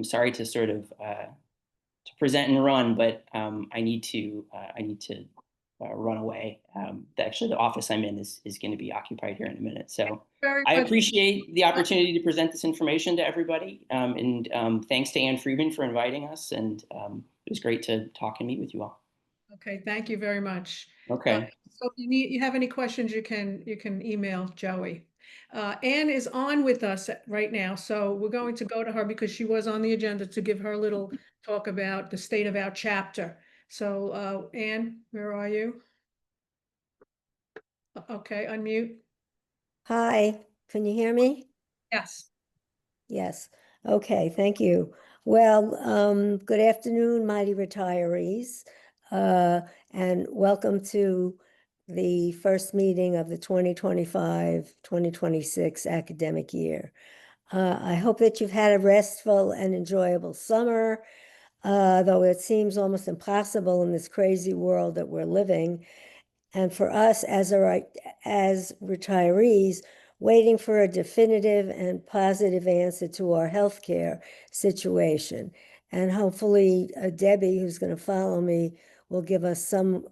sorry to sort of to present and run, but I need to run away. Actually, the office I'm in is going to be occupied here in a minute. So I appreciate the opportunity to present this information to everybody. And thanks to Ann Friedman for inviting us. And it was great to talk and meet with you all. Okay, thank you very much. Okay. So if you have any questions, you can email Joey. Ann is on with us right now, so we're going to go to her because she was on the agenda to give her little talk about the state of our chapter. So Ann, where are you? Okay, unmute. Hi, can you hear me? Yes. Yes. Okay, thank you. Well, good afternoon, mighty retirees, and welcome to the first meeting of the 2025-2026 academic year. I hope that you've had a restful and enjoyable summer, though it seems almost impossible in this crazy world that we're living. And for us as retirees, waiting for a definitive and positive answer to our healthcare situation. And hopefully Debbie, who's going to follow me, will give us some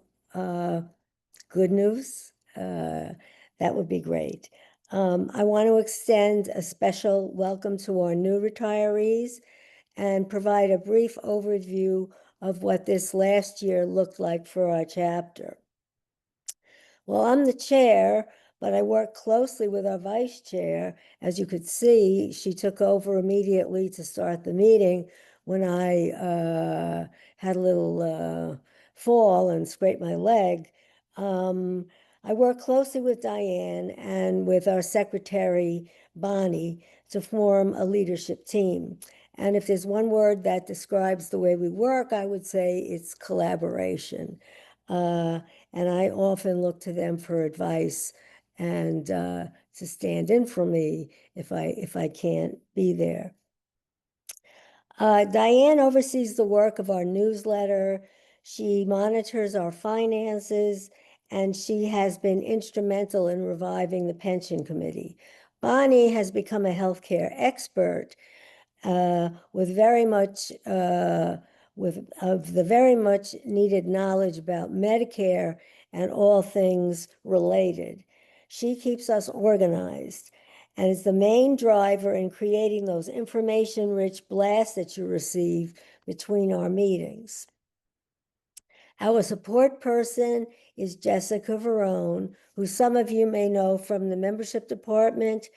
good news. That would be great. I want to extend a special welcome to our new retirees and provide a brief overview of what this last year looked like for our chapter. Well, I'm the chair, but I work closely with our vice chair. As you could see, she took over immediately to start the meeting when I had a little fall and scraped my leg. I work closely with Diane and with our secretary, Bonnie, to form a leadership team. And if there's one word that describes the way we work, I would say it's collaboration. And I often look to them for advice and to stand in for me if I can't be there. Diane oversees the work of our newsletter. She monitors our finances, and she has been instrumental in reviving the pension committee. Bonnie has become a healthcare expert with very much of the very much needed knowledge about Medicare and all things related. She keeps us organized and is the main driver in creating those information-rich blasts that you receive between our meetings. Our support person is Jessica Verone, who some of you may know from the membership department,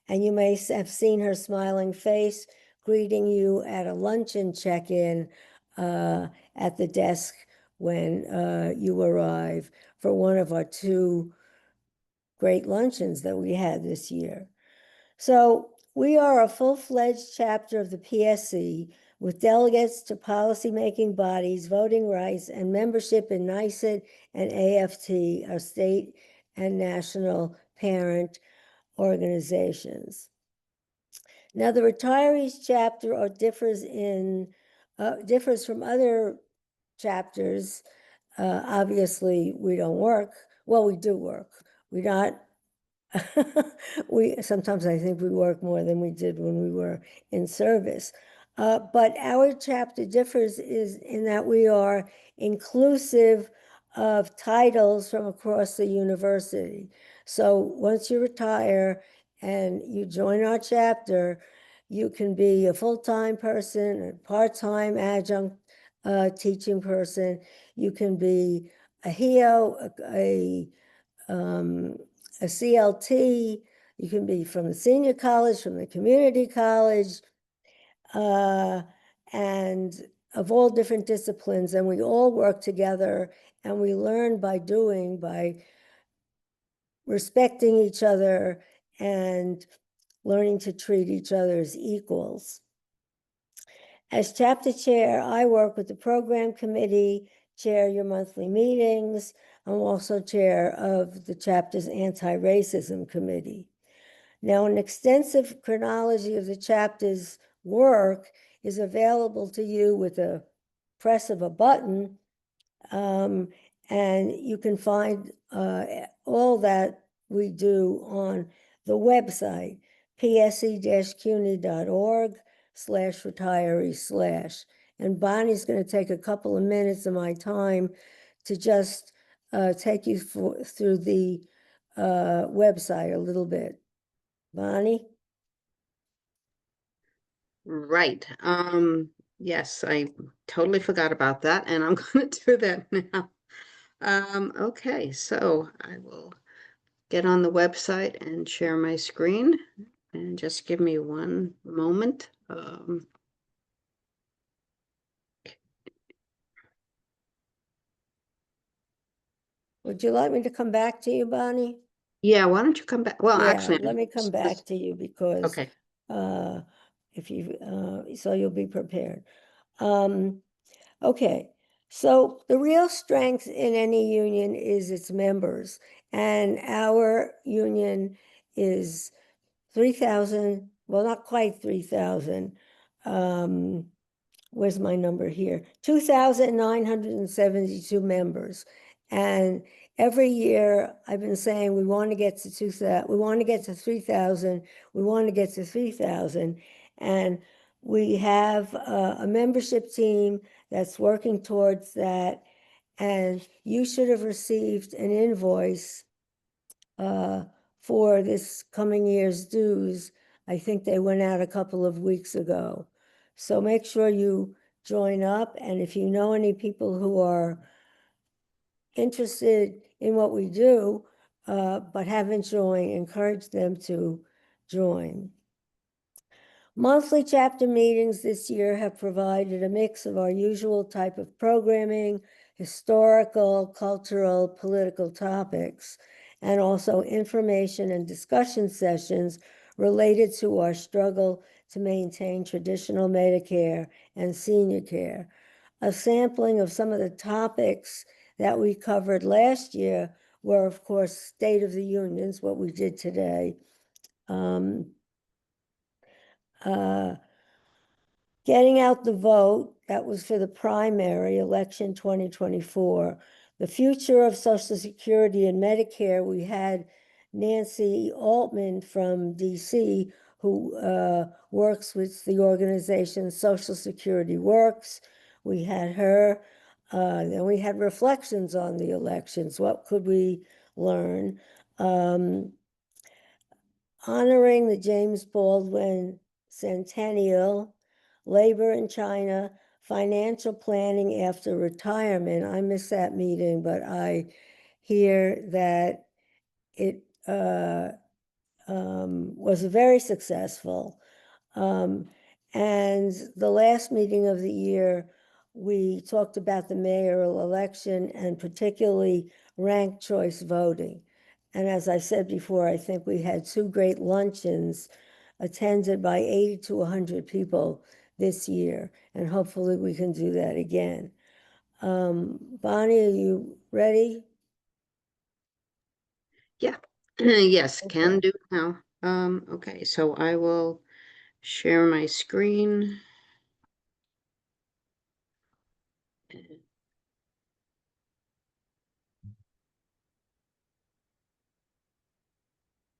and you may have seen her smiling face greeting you at a luncheon check-in at the desk when you arrive for one of our 2 great luncheons that we had this year. So we are a full-fledged chapter of the PSC with delegates to policymaking bodies, voting rights, and membership in NYSET and AFT, our state and national parent organizations. Now, the retirees chapter differs from other chapters. Obviously, we don't work. Well, we do work. We're not. Sometimes I think we work more than we did when we were in service. But our chapter differs in that we are inclusive of titles from across the university. So once you retire and you join our chapter, you can be a full-time person, a part-time adjunct teaching person. You can be a HEO, a CLT. You can be from the senior college, from the community college, and of all different disciplines. And we all work together, and we learn by doing, by respecting each other and learning to treat each other as equals. As chapter chair, I work with the program committee, chair your monthly meetings. I'm also chair of the chapter's anti-racism committee. Now, an extensive chronology of the chapter's work is available to you with a press of a button, and you can find all that we do on the website, psc-cuny.org/retiree/. And Bonnie's going to take a couple of minutes of my time to just take you through the website a little bit. Bonnie? Right. Yes, I totally forgot about that, and I'm going to do that now. Okay, so I will get on the website and share my screen, and just give me one moment. Would you like me to come back to you, Bonnie? Yeah, why don't you come back? Well, Yeah, actually, let me come back to you because okay. if you so you'll be prepared. Okay, so the real strength in any union is its members, and our union is 3,000, well, not quite 3,000. Where's my number here? 2,972 members. And every year I've been saying we want to get to 2,000, we want to get to 3,000, we want to get to 3,000. And we have a membership team that's working towards that. And you should have received an invoice for this coming year's dues. I think they went out a couple of weeks ago. So make sure you join up. And if you know any people who are interested in what we do, but haven't joined, encourage them to join. Monthly chapter meetings this year have provided a mix of our usual type of programming, historical, cultural, political topics, and also information and discussion sessions related to our struggle to maintain traditional Medicare and senior care. A sampling of some of the topics that we covered last year were, of course, State of the Unions, what we did today. Getting out the vote, that was for the primary election 2024. The future of Social Security and Medicare, we had Nancy Altman from DC, who works with the organization Social Security Works. We had her. Then we had reflections on the elections. What could we learn? Honoring the James Baldwin Centennial, labor in China, financial planning after retirement. I missed that meeting, but I hear that it was very successful. And the last meeting of the year, we talked about the mayoral election and particularly ranked choice voting. And as I said before, I think we had 2 great luncheons attended by 80 to 100 people this year, and hopefully we can do that again. Bonnie, are you ready? Yeah, yes, Okay. can do now. Okay, so I will share my screen.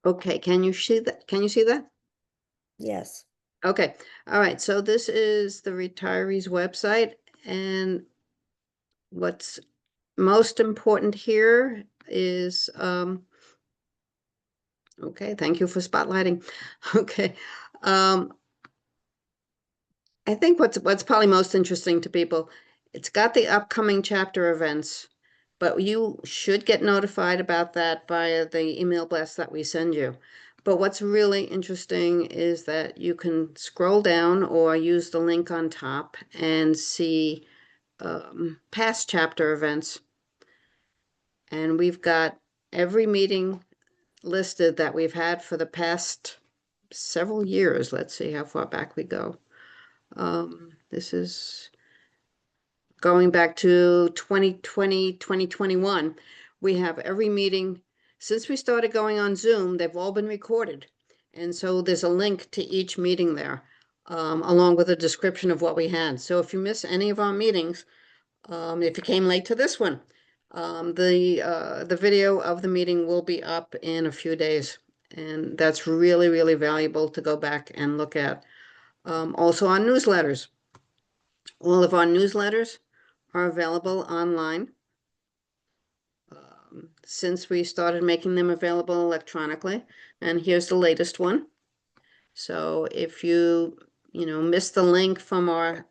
Okay, can you see that? Can you see that? Yes. Okay, all right, so this is the retirees website, and what's most important here is, okay, thank you for spotlighting. Okay, I think what's probably most interesting to people, it's got the upcoming chapter events, but you should get notified about that via the email blast that we send you. But what's really interesting is that you can scroll down or use the link on top and see past chapter events. And we've got every meeting listed that we've had for the past several years. Let's see how far back we go. This is going back to 2020, 2021. We have every meeting since we started going on Zoom. They've all been recorded. And so there's a link to each meeting there, along with a description of what we had. So if you miss any of our meetings, if you came late to this one, the video of the meeting will be up in a few days. And that's really, really valuable to go back and look at. Also on newsletters. All of our newsletters are available online. Since we started making them available electronically, and here's the latest one. So if you missed the link from our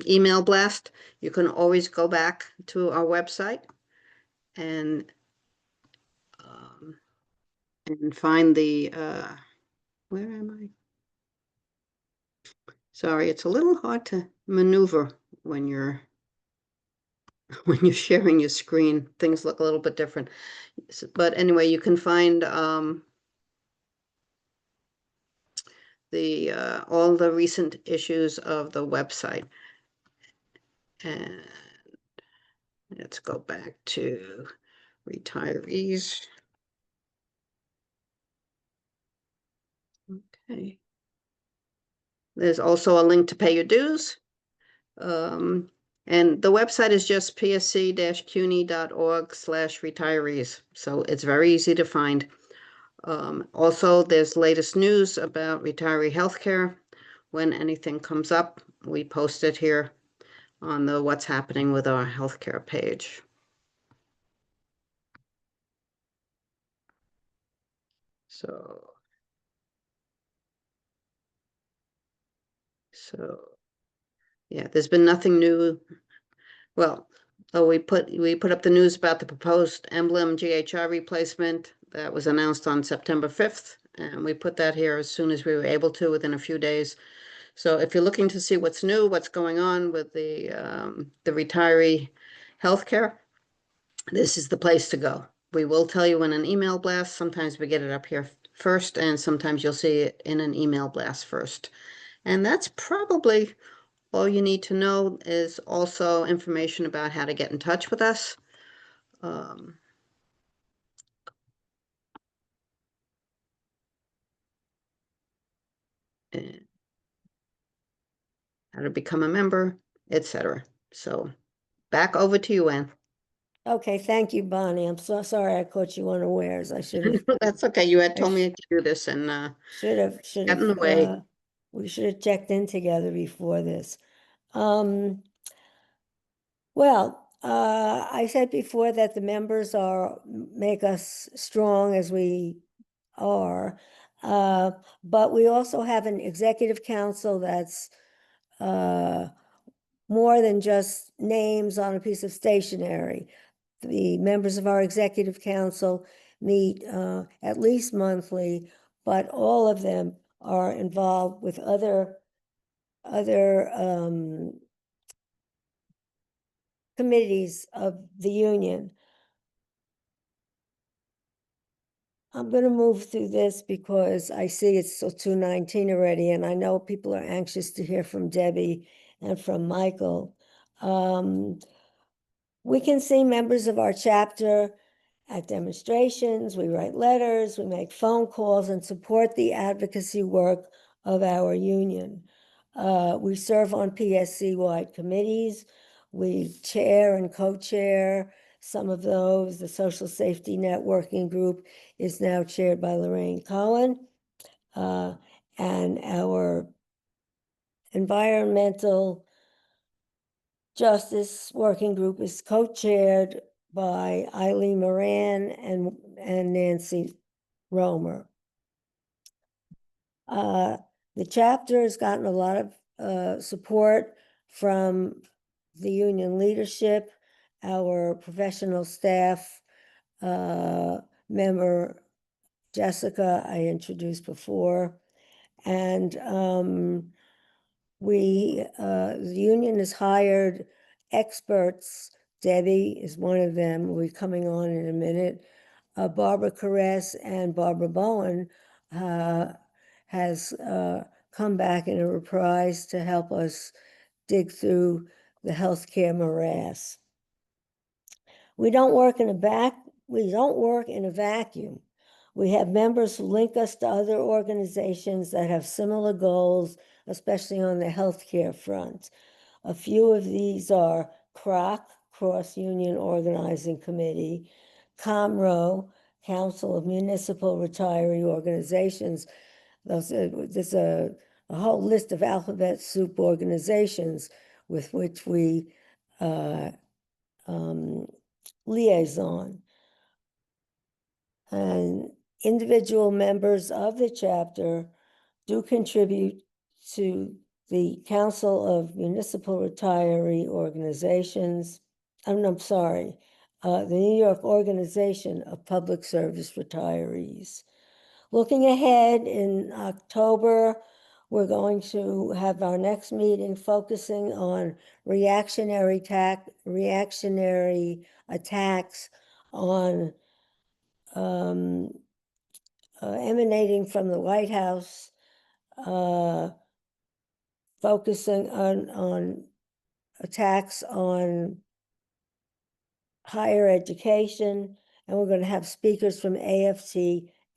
email blast, you can always go back to our website and find the where am I? Sorry, it's a little hard to maneuver when you're sharing your screen. Things look a little bit different. But anyway, you can find all the recent issues of the website. And let's go back to retirees. Okay. There's also a link to pay your dues. And the website is just psc-cuny.org/retirees. So it's very easy to find. Also, there's latest news about retiree healthcare. When anything comes up, we post it here on the What's Happening with Our Healthcare page. So Yeah, there's been nothing new. Well, oh, we put up the news about the proposed emblem GHR replacement that was announced on September 5th. And we put that here as soon as we were able to within a few days. So if you're looking to see what's new, what's going on with the retiree healthcare, this is the place to go. We will tell you in an email blast. Sometimes we get it up here first, and sometimes you'll see it in an email blast first. And that's probably all you need to know. Is also information about how to get in touch with us. And how to become a member, etc. So back over to you, Ann. Okay, thank you, Bonnie. I'm so sorry I caught you unawares. I should have, That's okay. You had told I me to do this, and should have, got in the way. we should have checked in together before this. Well, I said before that the members make us strong as we are. But we also have an executive council that's more than just names on a piece of stationery. The members of our executive council meet at least monthly, but all of them are involved with other committees of the union. I'm going to move through this because I see it's till 2:19 already, and I know people are anxious to hear from Debbie and from Michael. We can see members of our chapter at demonstrations, we write letters, we make phone calls and support the advocacy work of our union. We serve on PSC-wide committees. We chair and co-chair some of those. The Social Safety Networking Group is now chaired by Lorraine Cohen. And our Environmental Justice Working Group is co-chaired by Eileen Moran and Nancy Romer. The chapter has gotten a lot of support from the union leadership, our professional staff member, Jessica, I introduced before. And the union has hired experts. Debbie is one of them. We'll be coming on in a minute. Barbara Caress and Barbara Bowen has come back in a reprise to help us dig through the healthcare morass. We don't work in a vacuum. We have members who link us to other organizations that have similar goals, especially on the healthcare front. A few of these are CROC, Cross Union Organizing Committee, COMRO, Council of Municipal Retiree Organizations. There's a whole list of alphabet soup organizations with which we liaison. And individual members of the chapter do contribute to the Council of Municipal Retiree Organizations. I'm sorry, the New York Organization of Public Service Retirees. Looking ahead in October, we're going to have our next meeting focusing on reactionary attacks on emanating from the White House, focusing on attacks on higher education, and we're going to have speakers from AFT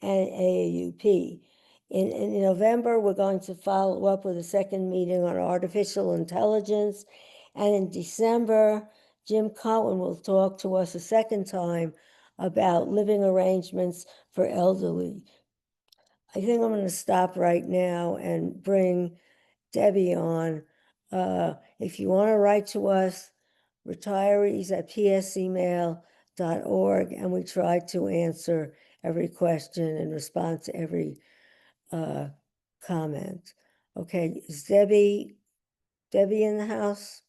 and AAUP. In November, we're going to follow up with a second meeting on artificial intelligence, and in December, Jim Cohen will talk to us a second time about living arrangements for elderly. I think I'm going to stop right now and bring Debbie on. If you want to write to us, retirees@pscmail.org, and we try to answer every question and respond to every comment. Okay, is Debbie Debbie in the house?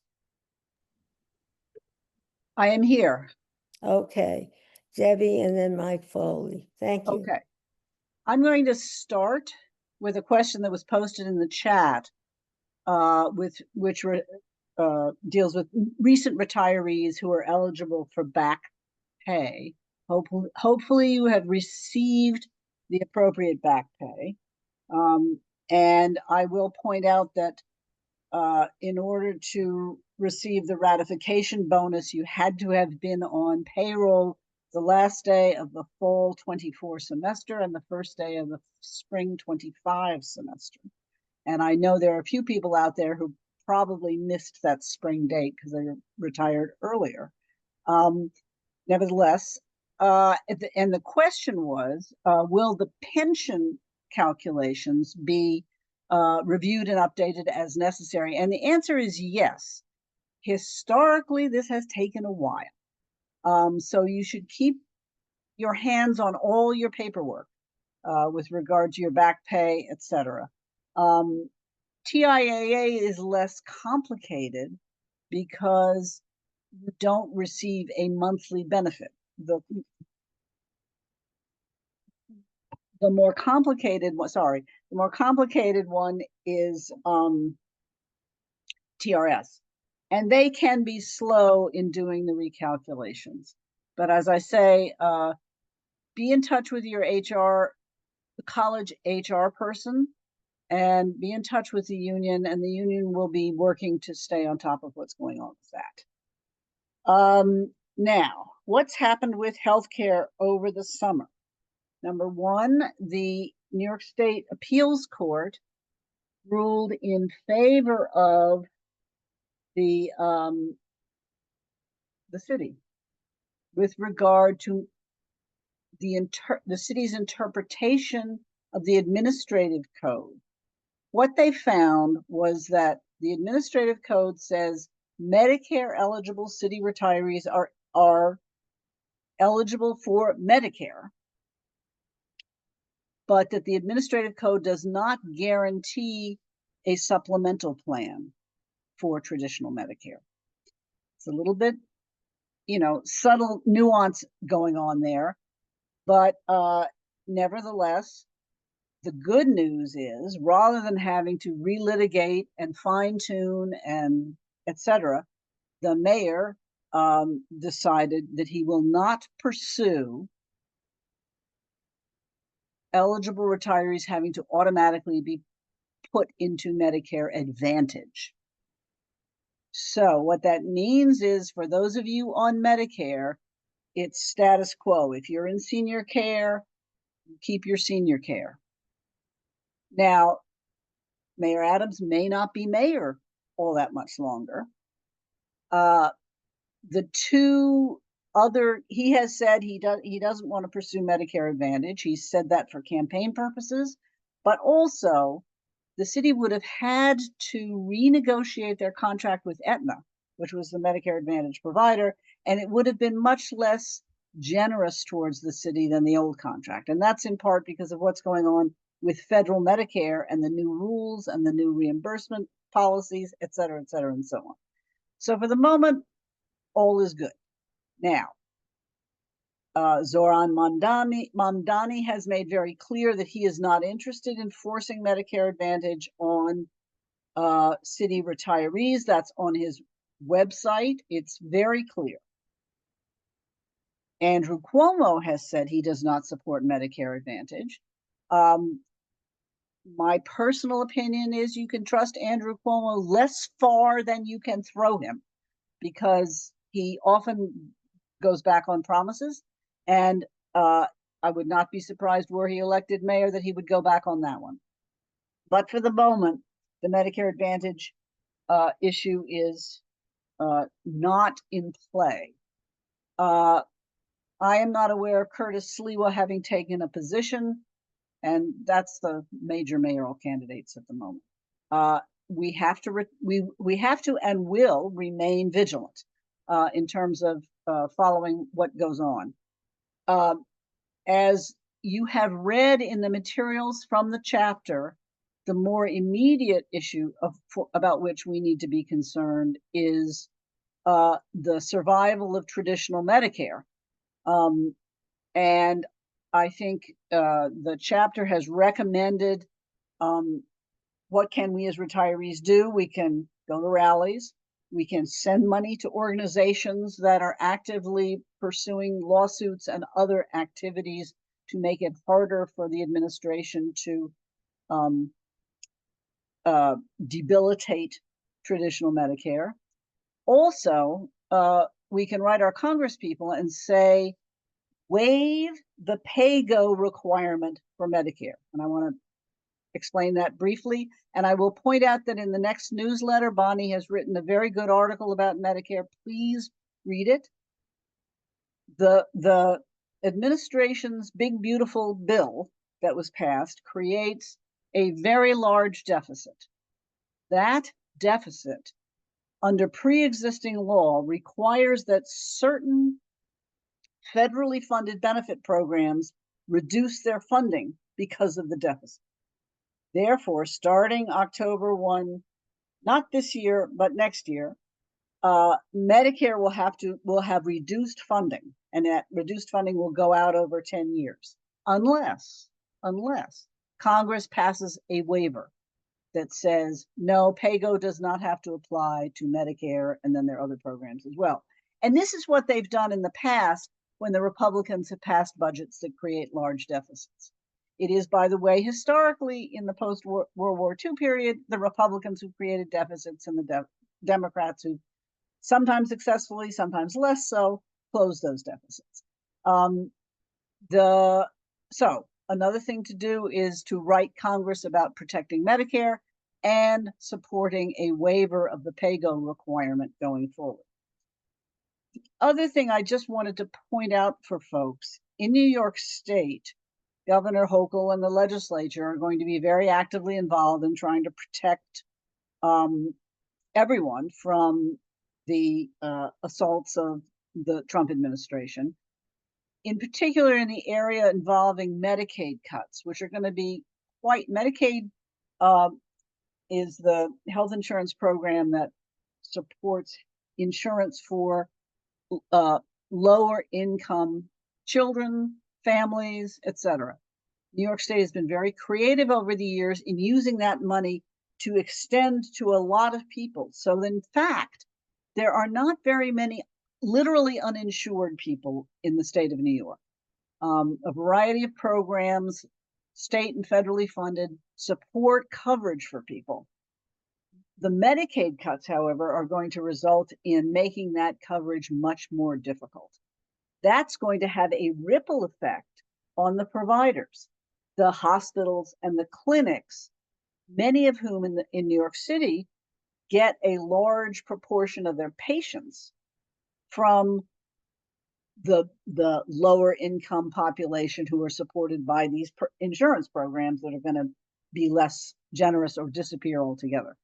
I am here. Okay, Debbie and then Mike Foley. Thank you. Okay. I'm going to start with a question that was posted in the chat, which deals with recent retirees who are eligible for back pay. Hopefully you have received the appropriate back pay. And I will point out that in order to receive the ratification bonus, you had to have been on payroll the last day of the fall 24 semester and the first day of the spring 25 semester. And I know there are a few people out there who probably missed that spring date because they retired earlier. Nevertheless, and the question was, will the pension calculations be reviewed and updated as necessary? And the answer is yes. Historically, this has taken a while. So you should keep your hands on all your paperwork with regard to your back pay, etc. TIAA is less complicated because you don't receive a monthly benefit. The more complicated one, the more complicated one is TRS. And they can be slow in doing the recalculations. But as I say, be in touch with your HR, the college HR person, and be in touch with the union, and the union will be working to stay on top of what's going on with that. Now, what's happened with healthcare over the summer? Number one, the New York State Appeals Court ruled in favor of the city with regard to the city's interpretation of the administrative code. What they found was that the administrative code says Medicare eligible city retirees are eligible for Medicare, but that the administrative code does not guarantee a supplemental plan for traditional Medicare. It's a little bit, subtle nuance going on there, but nevertheless, the good news is, rather than having to relitigate and fine-tune and etc., the mayor decided that he will not pursue eligible retirees having to automatically be put into Medicare Advantage. So what that means is, for those of you on Medicare, it's status quo. If you're in senior care, keep your senior care. Now, Mayor Adams may not be mayor all that much longer. The two other, he has said he doesn't want to pursue Medicare Advantage. He said that for campaign purposes, but also the city would have had to renegotiate their contract with Aetna, which was the Medicare Advantage provider, and it would have been much less generous towards the city than the old contract. And that's in part because of what's going on with federal Medicare and the new rules and the new reimbursement policies, et cetera, and so on. So for the moment, all is good. Now, Zoran Mamdani has made very clear that he is not interested in forcing Medicare Advantage on city retirees. That's on his website. It's very clear. Andrew Cuomo has said he does not support Medicare Advantage. My personal opinion is you can trust Andrew Cuomo less far than you can throw him, because he often goes back on promises. And I would not be surprised, were he elected mayor, that he would go back on that one. But for the moment, the Medicare Advantage issue is not in play. I am not aware of Curtis Sliwa having taken a position, and that's the major mayoral candidates at the moment. We have to and will remain vigilant in terms of following what goes on. As you have read in the materials from the chapter, the more immediate issue about which we need to be concerned is the survival of traditional Medicare. And I think the chapter has recommended what can we as retirees do? We can go to rallies. We can send money to organizations that are actively pursuing lawsuits and other activities to make it harder for the administration to debilitate traditional Medicare. Also, we can write our congresspeople and say, waive the pay-go requirement for Medicare. And I want to explain that briefly. And I will point out that in the next newsletter, Bonnie has written a very good article about Medicare. Please read it. The administration's big, beautiful bill that was passed creates a very large deficit. That deficit, under pre-existing law, requires that certain federally funded benefit programs reduce their funding because of the deficit. Therefore, starting October 1, not this year, but next year, Medicare will have reduced funding, and that reduced funding will go out over 10 years, unless Congress passes a waiver that says, no, pay-go does not have to apply to Medicare, and then there are other programs as well. And this is what they've done in the past when the Republicans have passed budgets that create large deficits. It is, by the way, historically in the post-World War II period, the Republicans who created deficits and the Democrats who sometimes successfully, sometimes less so, closed those deficits. So another thing to do is to write Congress about protecting Medicare and supporting a waiver of the pay-go requirement going forward. The other thing I just wanted to point out for folks, in New York State, Governor Hochul and the legislature are going to be very actively involved in trying to protect everyone from the assaults of the Trump administration, in particular in the area involving Medicaid cuts, which are going to be Medicaid is the health insurance program that supports insurance for lower income children, families, etc. New York State has been very creative over the years in using that money to extend to a lot of people. So in fact, there are not very many literally uninsured people in the state of New York. A variety of programs, state and federally funded, support coverage for people. The Medicaid cuts, however, are going to result in making that coverage much more difficult. That's going to have a ripple effect on the providers, the hospitals and the clinics, many of whom in New York City get a large proportion of their patients from the lower income population who are supported by these insurance programs that are going to be less generous or disappear altogether.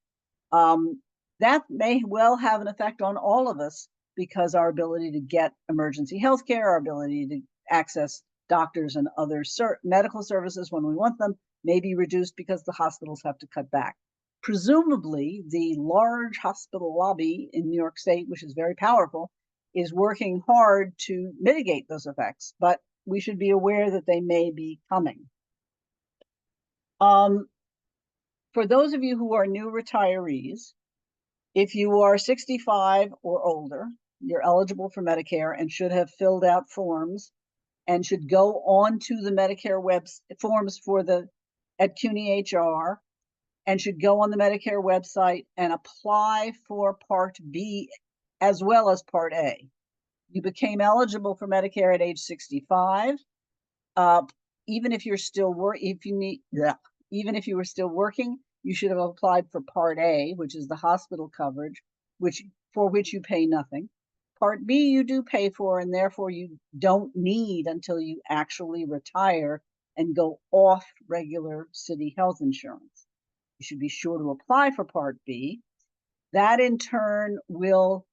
That may well have an effect on all of us because our ability to get emergency health care, our ability to access doctors and other medical services when we want them may be reduced because the hospitals have to cut back. Presumably, the large hospital lobby in New York State, which is very powerful, is working hard to mitigate those effects, but we should be aware that they may be coming. For those of you who are new retirees, if you are 65 or older, you're eligible for Medicare and should have filled out forms and should go on to the Medicare forms at CUNY HR and should go on the Medicare website and apply for Part B as well as Part A. You became eligible for Medicare at age 65. Even if you're still even if you were still working, you should have applied for Part A, which is the hospital coverage, for which you pay nothing. Part B you do pay for, and therefore you don't need until you actually retire and go off regular city health insurance. You should be sure to apply for Part B. That in turn will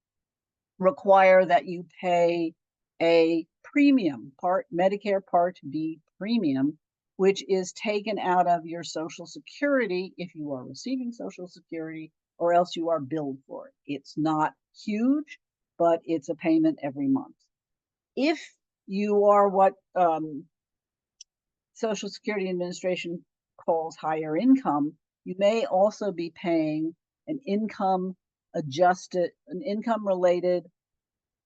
require that you pay a premium, Medicare Part B premium, which is taken out of your Social Security if you are receiving Social Security, or else you are billed for it. It's not huge, but it's a payment every month. If you are what Social Security Administration calls higher income, you may also be paying an income related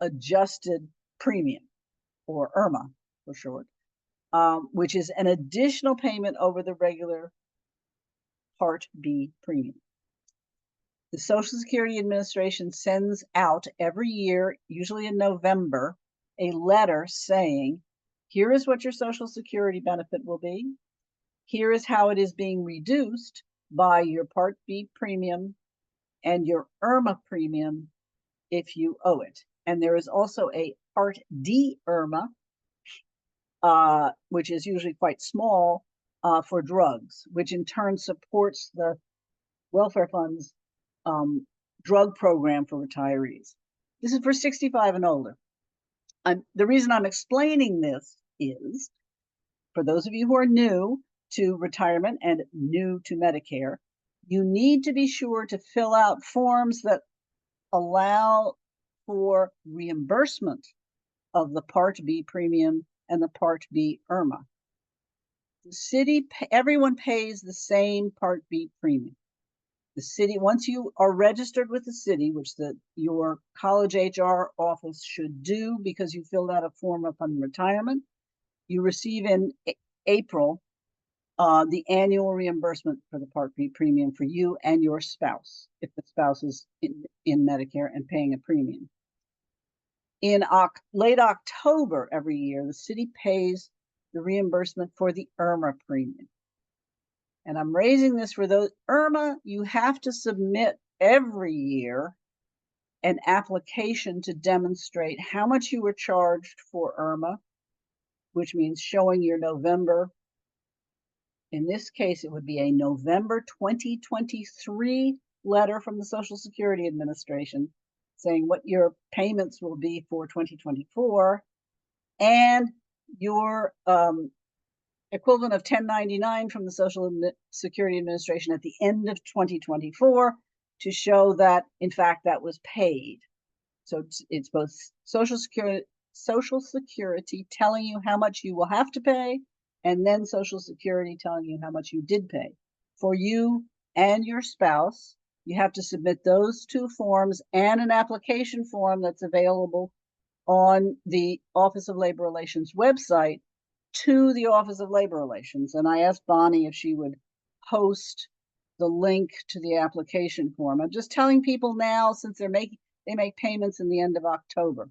adjusted premium, or IRMA for short, which is an additional payment over the regular Part B premium. The Social Security Administration sends out every year, usually in November, a letter saying, here is what your Social Security benefit will be. Here is how it is being reduced by your Part B premium and your IRMA premium if you owe it. And there is also a Part D IRMA, which is usually quite small, for drugs, which in turn supports the welfare fund's drug program for retirees. This is for 65 and older. The reason I'm explaining this is, for those of you who are new to retirement and new to Medicare, you need to be sure to fill out forms that allow for reimbursement of the Part B premium and the Part B IRMA. The city, everyone pays the same Part B premium. The city, once you are registered with the city, which your college HR office should do because you filled out a form upon retirement, you receive in April the annual reimbursement for the Part B premium for you and your spouse, if the spouse is in Medicare and paying a premium. In late October every year, the city pays the reimbursement for the IRMA premium. And I'm raising this for those IRMA, you have to submit every year an application to demonstrate how much you were charged for IRMA, which means showing your November. In this case, it would be a November 2023 letter from the Social Security Administration saying what your payments will be for 2024, and your equivalent of 1099 from the Social Security Administration at the end of 2024 to show that, in fact, that was paid. So it's both Social Security telling you how much you will have to pay, and then Social Security telling you how much you did pay. For you and your spouse, you have to submit those two forms and an application form that's available on the Office of Labor Relations website to the Office of Labor Relations. And I asked Bonnie if she would post the link to the application form. I'm just telling people now, since they make payments in the end of October.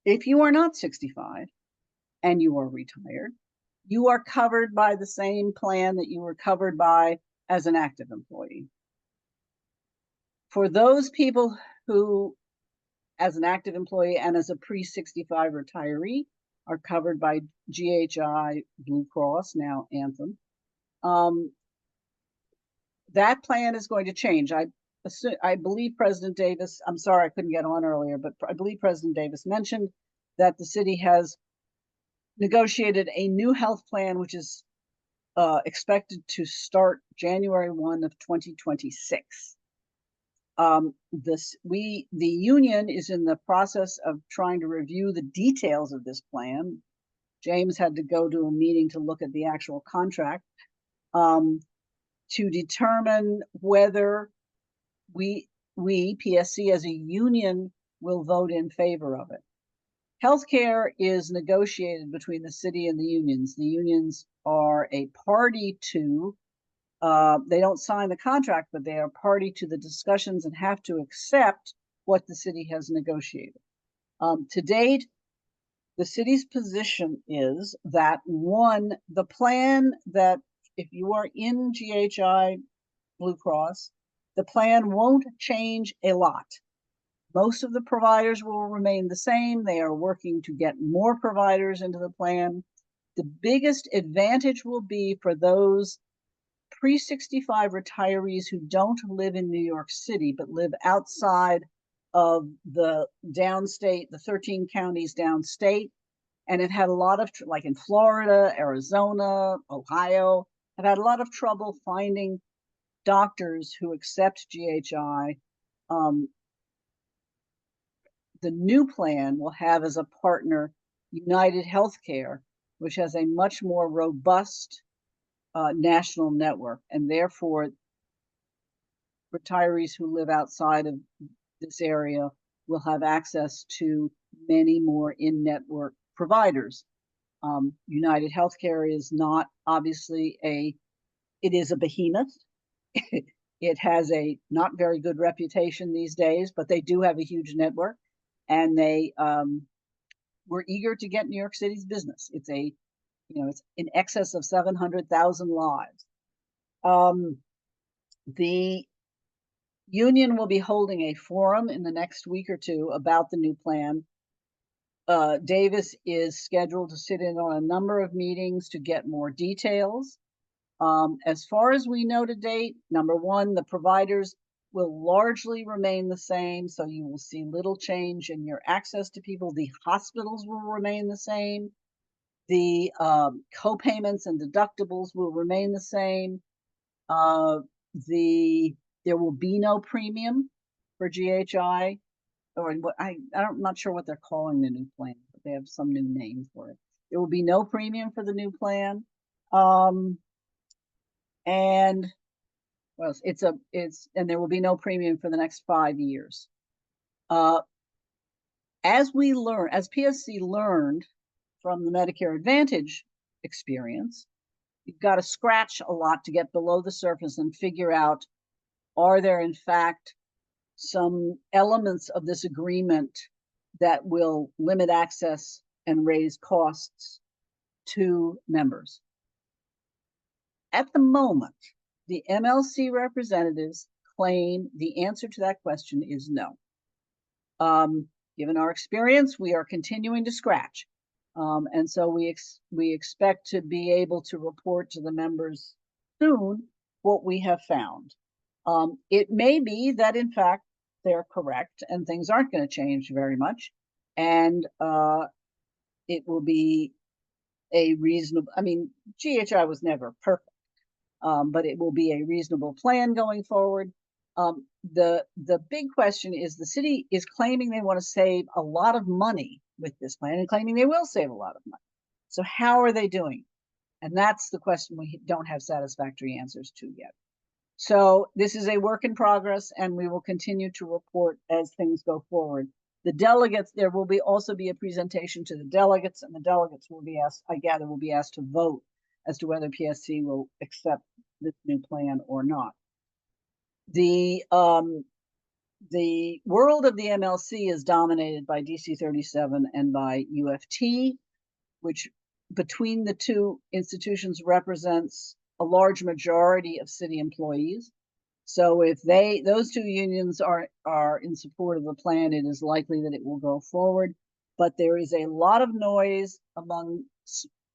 If you are not 65 and you are retired, you are covered by the same plan that you were covered by as an active employee. For those people who, as an active employee and as a pre-65 retiree, are covered by GHI, Blue Cross, now Anthem, that plan is going to change. I believe President Davis, I'm sorry I couldn't get on earlier, but I believe President Davis mentioned that the city has negotiated a new health plan, which is expected to start January 1 of 2026. The union is in the process of trying to review the details of this plan. James had to go to a meeting to look at the actual contract to determine whether we PSC as a union will vote in favor of it. Healthcare is negotiated between the city and the unions. The unions are a party to, they don't sign the contract, but they are party to the discussions and have to accept what the city has negotiated. To date, the city's position is that, one, the plan that if you are in GHI Blue Cross, the plan won't change a lot. Most of the providers will remain the same. They are working to get more providers into the plan. The biggest advantage will be for those pre-65 retirees who don't live in New York City, but live outside of the downstate, the 13 counties downstate. and have had a lot of, like in Florida, Arizona, Ohio, have had a lot of trouble finding doctors who accept GHI. The new plan will have as a partner United Healthcare, which has a much more robust national network, and therefore retirees who live outside of this area will have access to many more in-network providers. United Healthcare is not obviously it is a behemoth. It has a not very good reputation these days, but they do have a huge network, and they were eager to get New York City's business. It's it's in excess of 700,000 lives. The union will be holding a forum in the next week or two about the new plan. Davis is scheduled to sit in on a number of meetings to get more details. As far as we know to date, number one, the providers will largely remain the same, so you will see little change in your access to people. The hospitals will remain the same. The co-payments and deductibles will remain the same. There will be no premium for GHI, or what I'm not sure what they're calling the new plan, but they have some new name for it. There will be no premium for the new plan. And well, and there will be no premium for the next 5 years. As PSC learned from the Medicare Advantage experience, you've got to scratch a lot to get below the surface and figure out, are there in fact some elements of this agreement that will limit access and raise costs to members? At the moment, the MLC representatives claim the answer to that question is no. Given our experience, we are continuing to scratch. And so we expect to be able to report to the members soon what we have found. It may be that in fact they're correct and things aren't going to change very much, and it will be a reasonable, GHI was never perfect, but it will be a reasonable plan going forward. The big question is, the city is claiming they want to save a lot of money with this plan and claiming they will save a lot of money. So how are they doing? And that's the question we don't have satisfactory answers to yet. So this is a work in progress, and we will continue to report as things go forward. The delegates, there will also be a presentation to the delegates, and the delegates will be asked, I gather, will be asked to vote as to whether PSC will accept this new plan or not. The world of the MLC is dominated by DC 37 and by UFT, which between the two institutions represents a large majority of city employees. So if those two unions are in support of the plan, it is likely that it will go forward. But there is a lot of noise among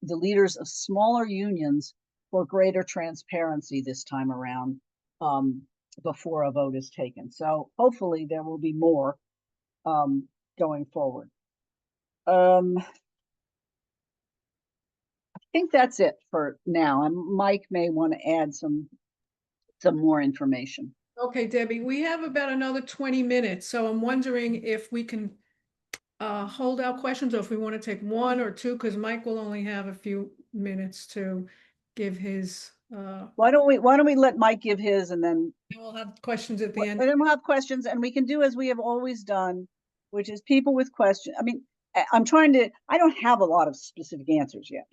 the leaders of smaller unions for greater transparency this time around, before a vote is taken. So hopefully there will be more going forward. I think that's it for now. And Mike may want to add some more information. Okay, Debbie, we have about another 20 minutes, so I'm wondering if we can hold our questions, or if we want to take one or two, because Mike will only have a few minutes to give his. Why don't we let Mike give his, and then we'll have questions at the end. And then we'll have questions, and we can do as we have always done, which is people with questions. I don't have a lot of specific answers yet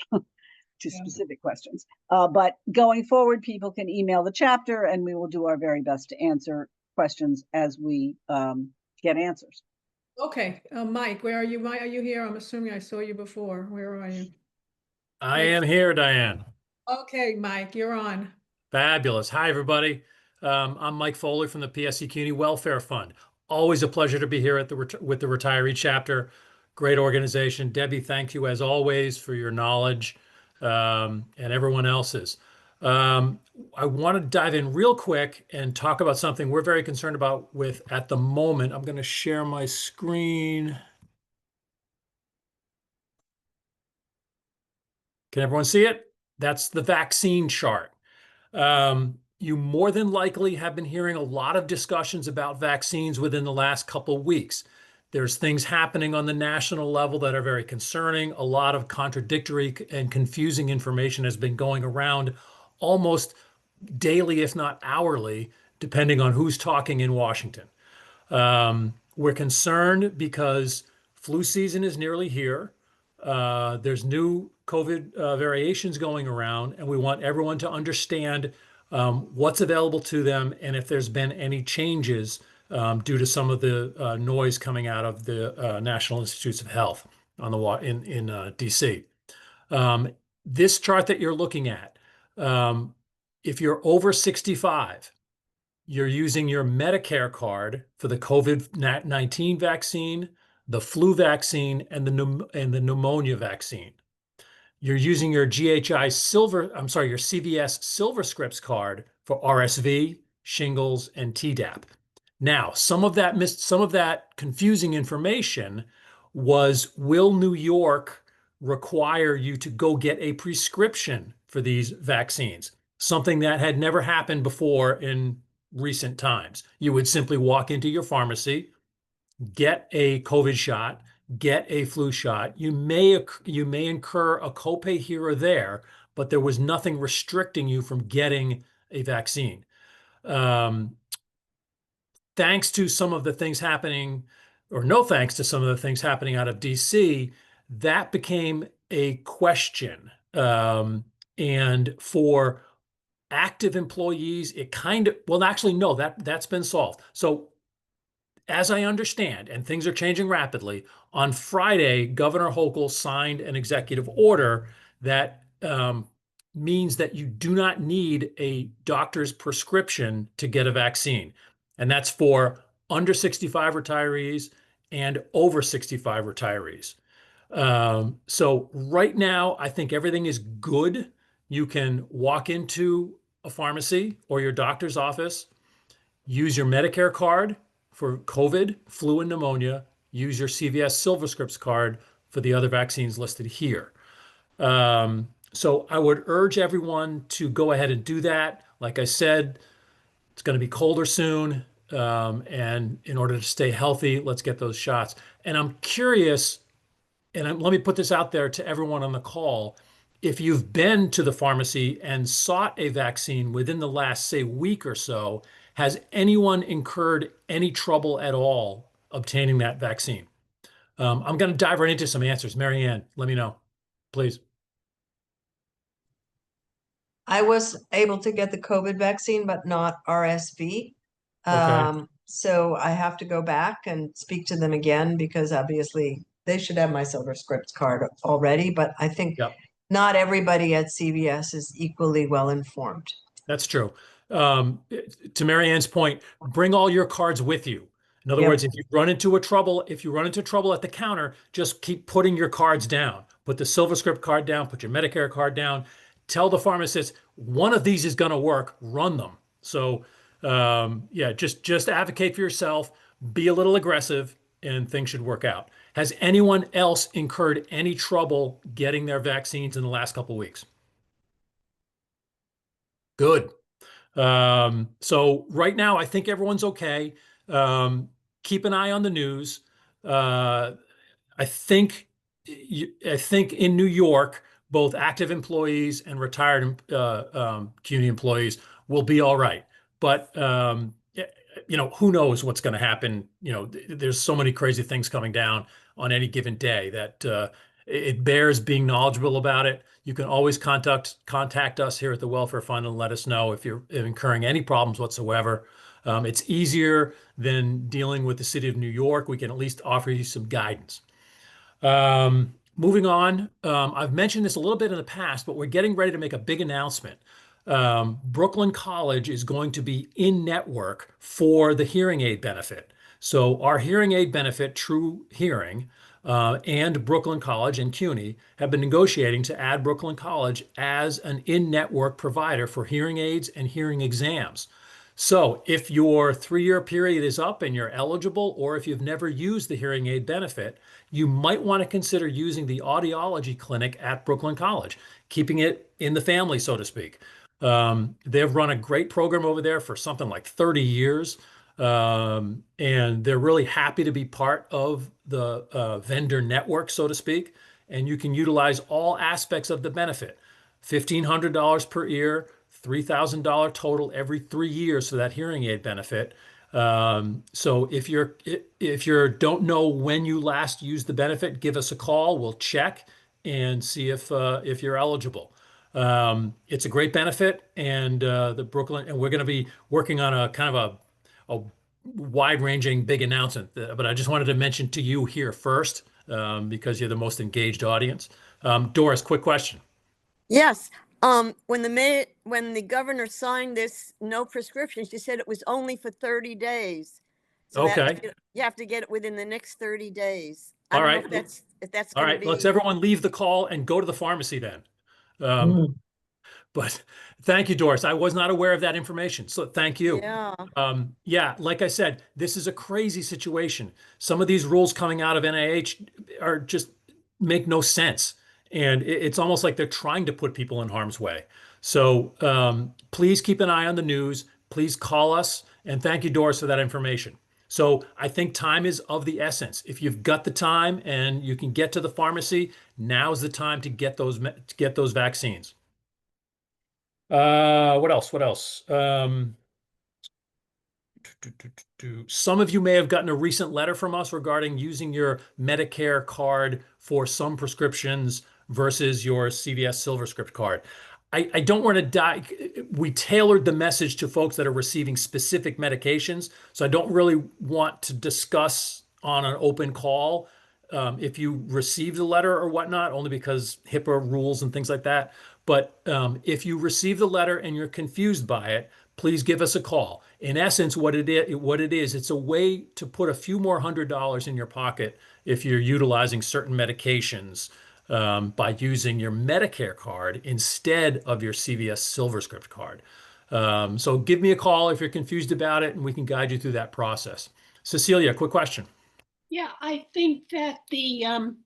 to specific questions, but going forward, people can email the chapter, and we will do our very best to answer questions as we get answers. Okay, Mike, where are you? Why are you here? I'm assuming I saw you before. Where are you? I am here, Diane. Okay, Mike, you're on. Fabulous. Hi, everybody. I'm Mike Foley from the PSC Community Welfare Fund. Always a pleasure to be here with the retiree chapter. Great organization. Debbie, thank you as always for your knowledge, and everyone else's. I want to dive in real quick and talk about something we're very concerned about at the moment. I'm going to share my screen. Can everyone see it? That's the vaccine chart. You more than likely have been hearing a lot of discussions about vaccines within the last couple of weeks. There's things happening on the national level that are very concerning. A lot of contradictory and confusing information has been going around almost daily, if not hourly, depending on who's talking in Washington. We're concerned because flu season is nearly here. There's new COVID variations going around, and we want everyone to understand what's available to them and if there's been any changes due to some of the noise coming out of the National Institutes of Health on in DC. This chart that you're looking at, if you're over 65, you're using your Medicare card for the COVID-19 vaccine, the flu vaccine, and the pneumonia vaccine. You're using your your CVS SilverScripts card for RSV, shingles, and Tdap. Now, some of that confusing information was, will New York require you to go get a prescription for these vaccines? Something that had never happened before in recent times. You would simply walk into your pharmacy, get a COVID shot, get a flu shot. You may incur a copay here or there, but there was nothing restricting you from getting a vaccine. Thanks to some of the things happening, or no thanks to some of the things happening out of DC, that became a question. And for active employees, it actually, no, that's been solved. So as I understand, and things are changing rapidly, on Friday, Governor Hochul signed an executive order that means that you do not need a doctor's prescription to get a vaccine. And that's for under 65 retirees and over 65 retirees. So right now, I think everything is good. You can walk into a pharmacy or your doctor's office, use your Medicare card for COVID, flu, and pneumonia, use your CVS SilverScripts card for the other vaccines listed here. So I would urge everyone to go ahead and do that. Like I said, it's going to be colder soon. And in order to stay healthy, let's get those shots. And I'm curious, let me put this out there to everyone on the call. If you've been to the pharmacy and sought a vaccine within the last, say, week or so, has anyone incurred any trouble at all obtaining that vaccine? I'm going to dive right into some answers. Mary Ann, let me know, please. I was able to get the COVID vaccine, but not RSV. Okay. So I have to go back and speak to them again because obviously they should have my SilverScripts card already, but I think Yep. not everybody at CVS is equally well informed. That's true. To Mary Ann's point, bring all your cards with you. In other Yep. words, if you run into trouble at the counter, just keep putting your cards down. Put the SilverScript card down, put your Medicare card down. Tell the pharmacist, one of these is going to work, run them. So yeah, just advocate for yourself, be a little aggressive, and things should work out. Has anyone else incurred any trouble getting their vaccines in the last couple of weeks? Good. So right now, I think everyone's okay. Keep an eye on the news. I think in New York, both active employees and retired community employees will be all right. But who knows what's going to happen? There's so many crazy things coming down on any given day that it bears being knowledgeable about it. You can always contact us here at the Welfare Fund and let us know if you're incurring any problems whatsoever. It's easier than dealing with the city of New York. We can at least offer you some guidance. Moving on, I've mentioned this a little bit in the past, but we're getting ready to make a big announcement. Brooklyn College is going to be in network for the hearing aid benefit. So our hearing aid benefit, True Hearing, and Brooklyn College and CUNY have been negotiating to add Brooklyn College as an in-network provider for hearing aids and hearing exams. So if your 3-year period is up and you're eligible, or if you've never used the hearing aid benefit, you might want to consider using the audiology clinic at Brooklyn College, keeping it in the family, so to speak. They've run a great program over there for something like 30 years. And they're really happy to be part of the vendor network, so to speak. And you can utilize all aspects of the benefit. $1,500 per ear, $3,000 total every 3 years for that hearing aid benefit. So if you don't know when you last used the benefit, give us a call. We'll check and see if you're eligible. It's a great benefit, and and we're going to be working on a kind of a wide-ranging big announcement. But I just wanted to mention to you here first, because you're the most engaged audience. Doris, quick question. Yes. When the governor signed this no prescriptions, she said it was only for 30 days. So Okay. you have to get it within the next 30 days. I All don't right. know if that's All going to right. be. Let's everyone leave the call and go to the pharmacy then. But thank you, Doris. I was not aware of that information. So thank you. Yeah. Yeah, like I said, this is a crazy situation. Some of these rules coming out of NIH are just make no sense. And it's almost like they're trying to put people in harm's way. So please keep an eye on the news. Please call us. And thank you, Doris, for that information. So I think time is of the essence. If you've got the time and you can get to the pharmacy, now's the time to get those vaccines. What else? What else? Some of you may have gotten a recent letter from us regarding using your Medicare card for some prescriptions versus your CVS SilverScript card. I don't want to die. We tailored the message to folks that are receiving specific medications, so I don't really want to discuss on an open call if you received the letter or whatnot, only because HIPAA rules and things like that. But if you receive the letter and you're confused by it, please give us a call. In essence, what it is, it's a way to put a few more $100 in your pocket if you're utilizing certain medications by using your Medicare card instead of your CVS SilverScript card. So give me a call if you're confused about it, and we can guide you through that process. Cecilia, quick question. Yeah, I think that the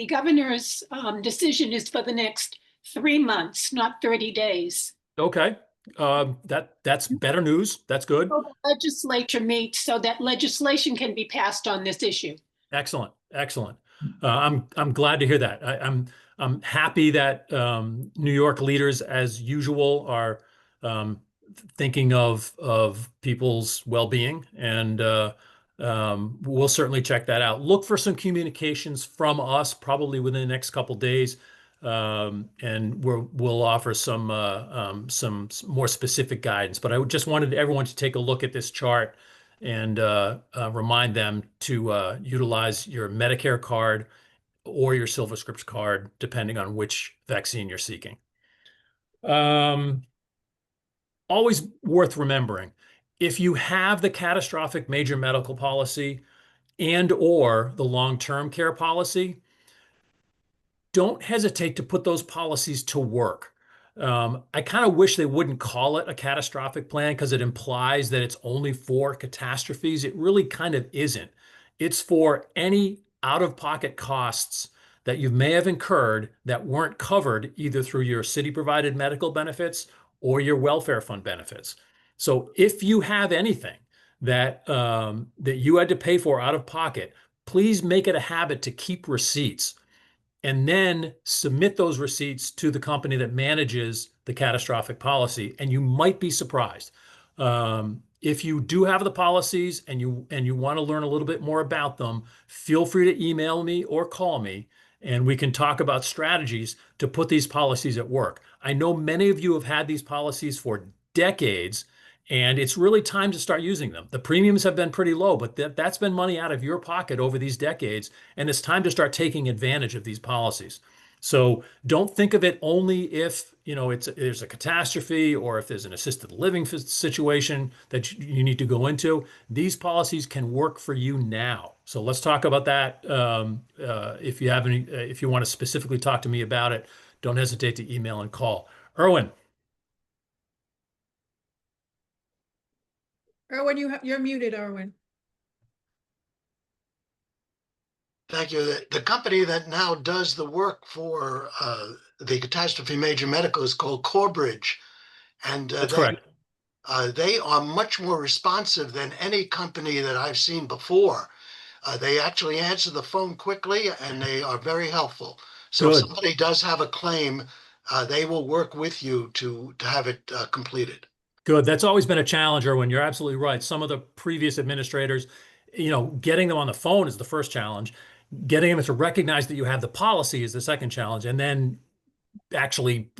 governor's decision is for the next 3 months, not 30 days. Okay, that's better news. That's good. So the legislature meets so that legislation can be passed on this issue. Excellent, excellent. I'm glad to hear that. I'm happy that New York leaders, as usual, are thinking of people's well-being, and we'll certainly check that out. Look for some communications from us probably within the next couple days, and we'll offer some more specific guidance. But I just wanted everyone to take a look at this chart and remind them to utilize your Medicare card or your SilverScript card, depending on which vaccine you're seeking. Always worth remembering, if you have the catastrophic major medical policy and or the long-term care policy, don't hesitate to put those policies to work. I kind of wish they wouldn't call it a catastrophic plan because it implies that it's only for catastrophes. It really kind of isn't. It's for any out-of-pocket costs that you may have incurred that weren't covered either through your city-provided medical benefits or your welfare fund benefits. So if you have anything that you had to pay for out of pocket, please make it a habit to keep receipts and then submit those receipts to the company that manages the catastrophic policy. And you might be surprised. If you do have the policies and you want to learn a little bit more about them, feel free to email me or call me, and we can talk about strategies to put these policies at work. I know many of you have had these policies for decades, and it's really time to start using them. The premiums have been pretty low, but that's been money out of your pocket over these decades, and it's time to start taking advantage of these policies. So don't think of it only if there's a catastrophe or if there's an assisted living situation that you need to go into. These policies can work for you now. So let's talk about that. If you want to specifically talk to me about it, don't hesitate to email and call. Erwin. Erwin, you're muted, Erwin. Thank you. The company that now does the work for the catastrophe major medical is called Corbridge. And That's correct. they are much more responsive than any company that I've seen before. They actually answer the phone quickly and they are very helpful. So if Good. somebody does have a claim, they will work with you to have it completed. Good. That's always been a challenge, Erwin. You're absolutely right. Some of the previous administrators, getting them on the phone is the first challenge. Getting them to recognize that you have the policy is the second challenge. And then actually,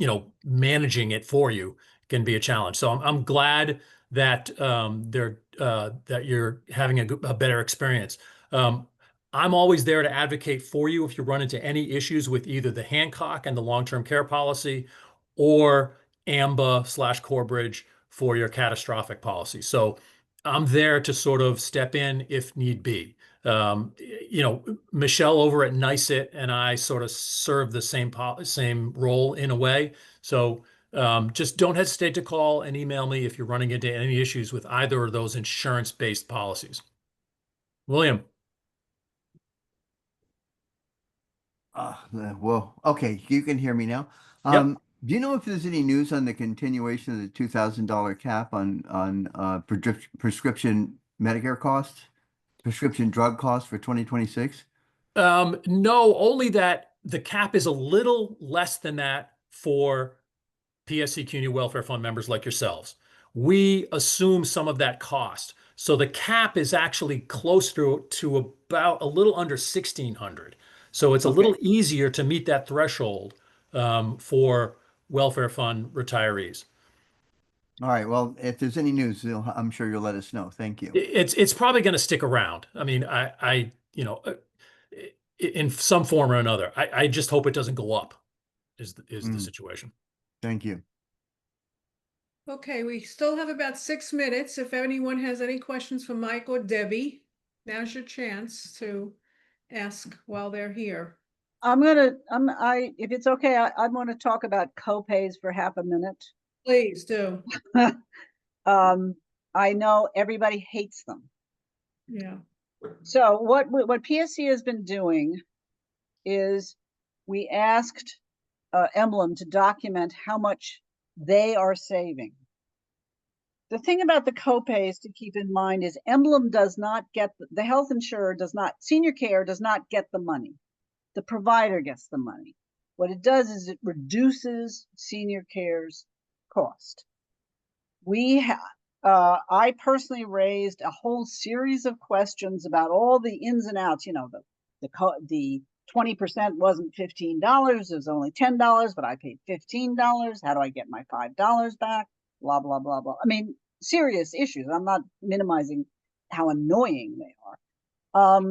managing it for you can be a challenge. So I'm glad that that you're having a better experience. I'm always there to advocate for you if you run into any issues with either the Hancock and the long-term care policy or AMBA/Corbridge for your catastrophic policy. So I'm there to sort of step in if need be. Michelle over at NICET and I sort of serve the same role in a way. So just don't hesitate to call and email me if you're running into any issues with either of those insurance-based policies. William. Well, okay, you can hear me now. Yep. Do you know if there's any news on the continuation of the $2,000 cap on prescription Medicare costs, prescription drug costs for 2026? No, only that the cap is a little less than that for PSC Community Welfare Fund members like yourselves. We assume some of that cost. So the cap is actually close to about a little under 1,600. So it's a little easier to meet that threshold for welfare fund retirees. All right. Well, if there's any news, I'm sure you'll let us know. Thank you. It's probably going to stick around. I mean, in some form or another. I just hope it doesn't go up. Is the situation. Thank you. Okay, we still have about 6 minutes. If anyone has any questions for Mike or Debbie, now's your chance to ask while they're here. If it's okay, I want to talk about co-pays for half a minute. Please do. I know everybody hates them. Yeah. So what PSC has been doing is we asked Emblem to document how much they are saving. The thing about the copays to keep in mind is Emblem does not get, the health insurer does not, senior care does not get the money. The provider gets the money. What it does is it reduces senior care's cost. I personally raised a whole series of questions about all the ins and outs. The 20% wasn't $15, it was only $10, but I paid $15. How do I get my $5 back? Blah, blah, blah, blah. I mean, serious issues. I'm not minimizing how annoying they are.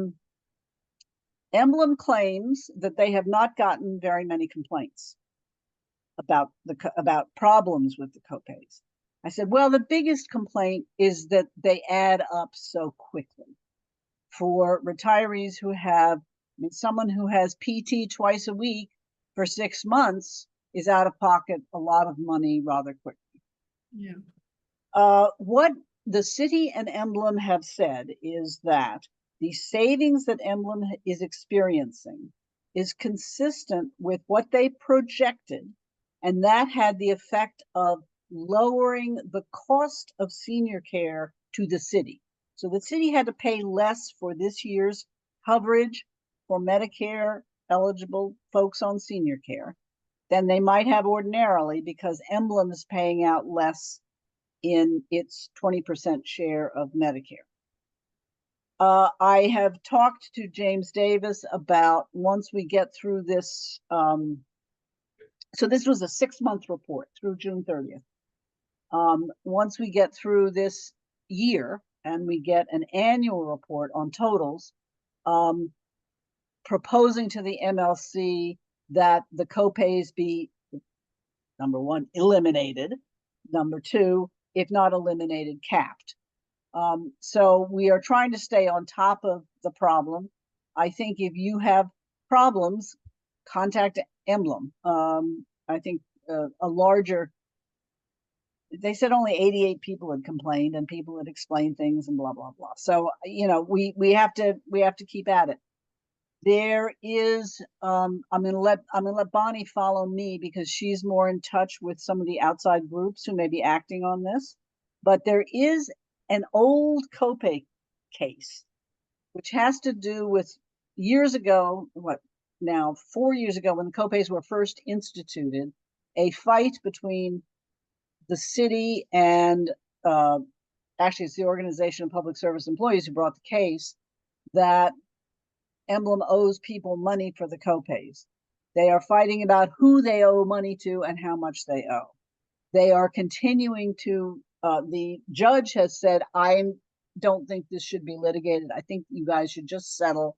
Emblem claims that they have not gotten very many complaints about problems with the copays. I said, well, the biggest complaint is that they add up so quickly. For retirees who have, someone who has PT twice a week for 6 months is out of pocket a lot of money rather quickly. Yeah. What the city and Emblem have said is that the savings that Emblem is experiencing is consistent with what they projected, and that had the effect of lowering the cost of senior care to the city. So the city had to pay less for this year's coverage for Medicare eligible folks on senior care than they might have ordinarily, because Emblem is paying out less in its 20% share of Medicare. I have talked to James Davis about, once we get through this, so this was a 6-month report through June 30th. Once we get through this year and we get an annual report on totals, proposing to the MLC that the copays be, number one, eliminated, number two, if not eliminated, capped. So we are trying to stay on top of the problem. I think if you have problems, contact Emblem. I think a larger they said only 88 people had complained and people had explained things and blah, blah, blah. So, you know, we have to keep at it. There is, I'm gonna let Bonnie follow me because she's more in touch with some of the outside groups who may be acting on this. But there is an old copay case, which has to do with years ago, 4 years ago, when the copays were first instituted, a fight between the city and actually it's the Organization of Public Service Employees who brought the case that Emblem owes people money for the copays. They are fighting about who they owe money to and how much they owe. They are continuing to, the judge has said, I don't think this should be litigated. I think you guys should just settle,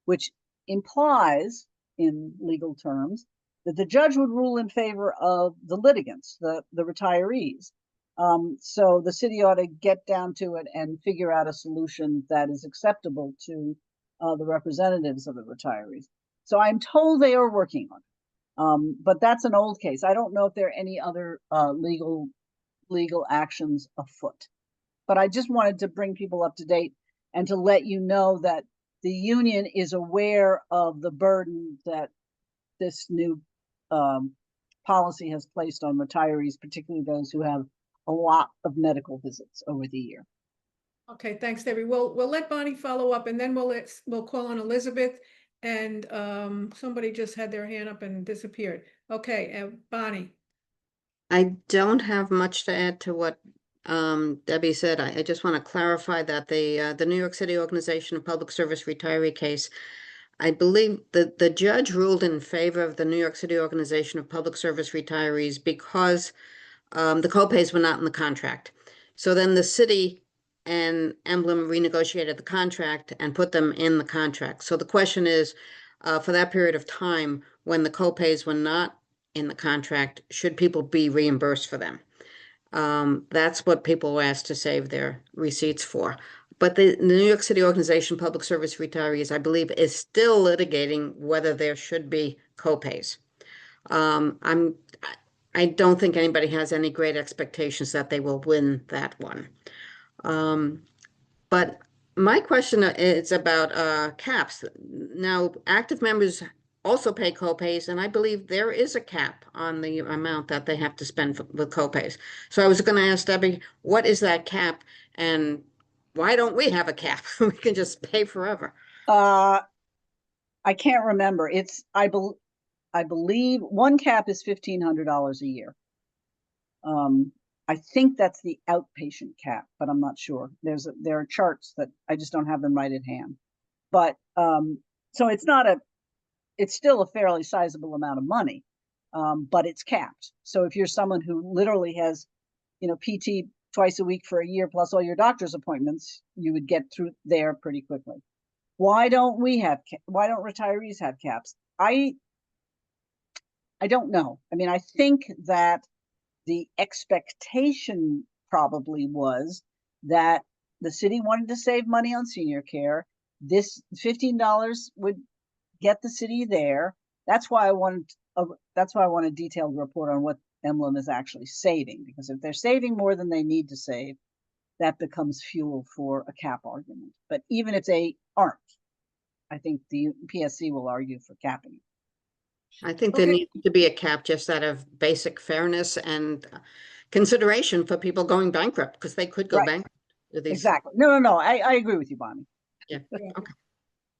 which implies in legal terms that the judge would rule in favor of the litigants, the retirees. So the city ought to get down to it and figure out a solution that is acceptable to the representatives of the retirees. So I'm told they are working on it. But that's an old case. I don't know if there are any other legal actions afoot. But I just wanted to bring people up to date and to let you know that the union is aware of the burden that this new policy has placed on retirees, particularly those who have a lot of medical visits over the year. Okay, thanks, Debbie. We'll let Bonnie follow up, and then we'll call on Elizabeth. And somebody just had their hand up and disappeared. Okay, Bonnie. I don't have much to add to what Debbie said. I just want to clarify that the New York City Organization of Public Service retiree case, I believe that the judge ruled in favor of the New York City Organization of Public Service retirees because the copays were not in the contract. So then the city and Emblem renegotiated the contract and put them in the contract. So the question is, for that period of time when the copays were not in the contract, should people be reimbursed for them? That's what people were asked to save their receipts for. But the New York City Organization of Public Service Retirees, I believe, is still litigating whether there should be copays. I don't think anybody has any great expectations that they will win that one. But my question is about caps. Now, active members also pay copays, and I believe there is a cap on the amount that they have to spend with copays. So I was going to ask Debbie, what is that cap, and why don't we have a cap? We can just pay forever. I can't remember. It's I believe one cap is $1,500 a year. I think that's the outpatient cap, but I'm not sure. There are charts that I just don't have them right at hand. But so it's still a fairly sizable amount of money, but it's capped. So if you're someone who literally has, PT twice a week for a year plus all your doctor's appointments, you would get through there pretty quickly. Why don't retirees have caps? I don't know. I mean, I think that the expectation probably was that the city wanted to save money on senior care. This $15 would get the city there. That's why I want a detailed report on what Emblem is actually saving, because if they're saving more than they need to save, that becomes fuel for a cap argument. But even if they aren't, I think the PSC will argue for capping. I think there needs to be a cap just out of basic fairness and consideration for people going bankrupt, because they could go bankrupt. Exactly. No. I agree with you, Bonnie. Yeah. Okay.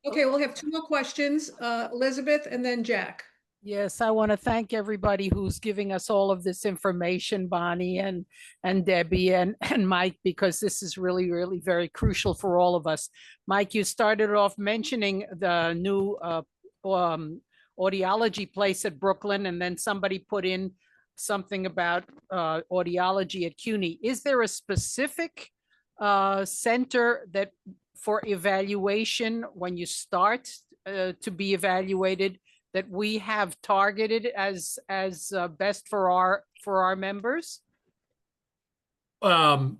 Okay, we'll have two more questions, Elizabeth and then Jack. Yes, I want to thank everybody who's giving us all of this information, Bonnie and Debbie and Mike, because this is really, really very crucial for all of us. Mike, you started off mentioning the new audiology place at Brooklyn, and then somebody put in something about audiology at CUNY. Is there a specific center that for evaluation when you start to be evaluated that we have targeted as best for our members? True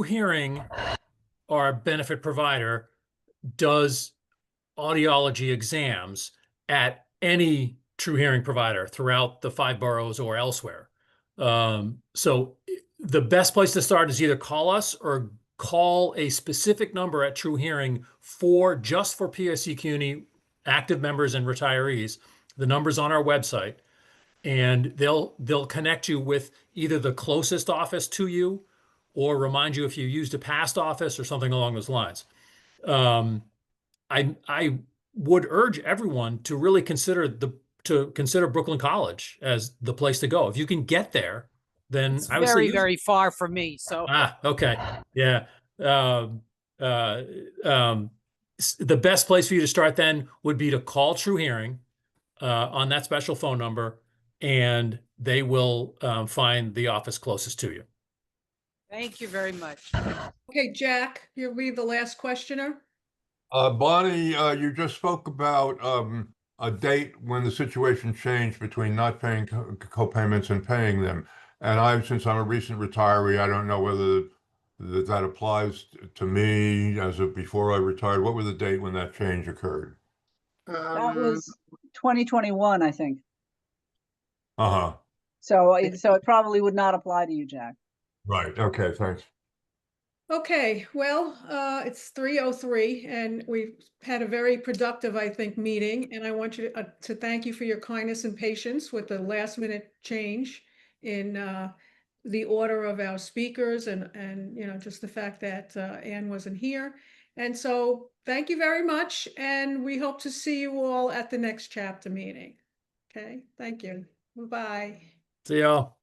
Hearing, our benefit provider, does audiology exams at any True Hearing provider throughout the 5 boroughs or elsewhere. So the best place to start is either call us or call a specific number at True Hearing just for PSC CUNY active members and retirees. The number's on our website, and they'll connect you with either the closest office to you or remind you if you used a past office or something along those lines. I would urge everyone to really consider Brooklyn College as the place to go. If you can get there, then It's I would say very, use it. very far from me, so. Okay. Yeah. The best place for you to start then would be to call True Hearing on that special phone number, and they will find the office closest to you. Thank you very much. Okay, Jack, you'll be the last questioner. Bonnie, you just spoke about a date when the situation changed between not paying co-payments and paying them. And since I'm a recent retiree, I don't know whether that applies to me as of before I retired. What was the date when that change occurred? That was 2021, I think. Uh-huh. So it probably would not apply to you, Jack. Right. Okay. Thanks. Okay, well, it's 3:03 and we've had a very productive, I think, meeting. And I want you to thank you for your kindness and patience with the last minute change in the order of our speakers and just the fact that Anne wasn't here. And so thank you very much. And we hope to see you all at the next chapter meeting. Okay, thank you. Bye-bye. See y'all.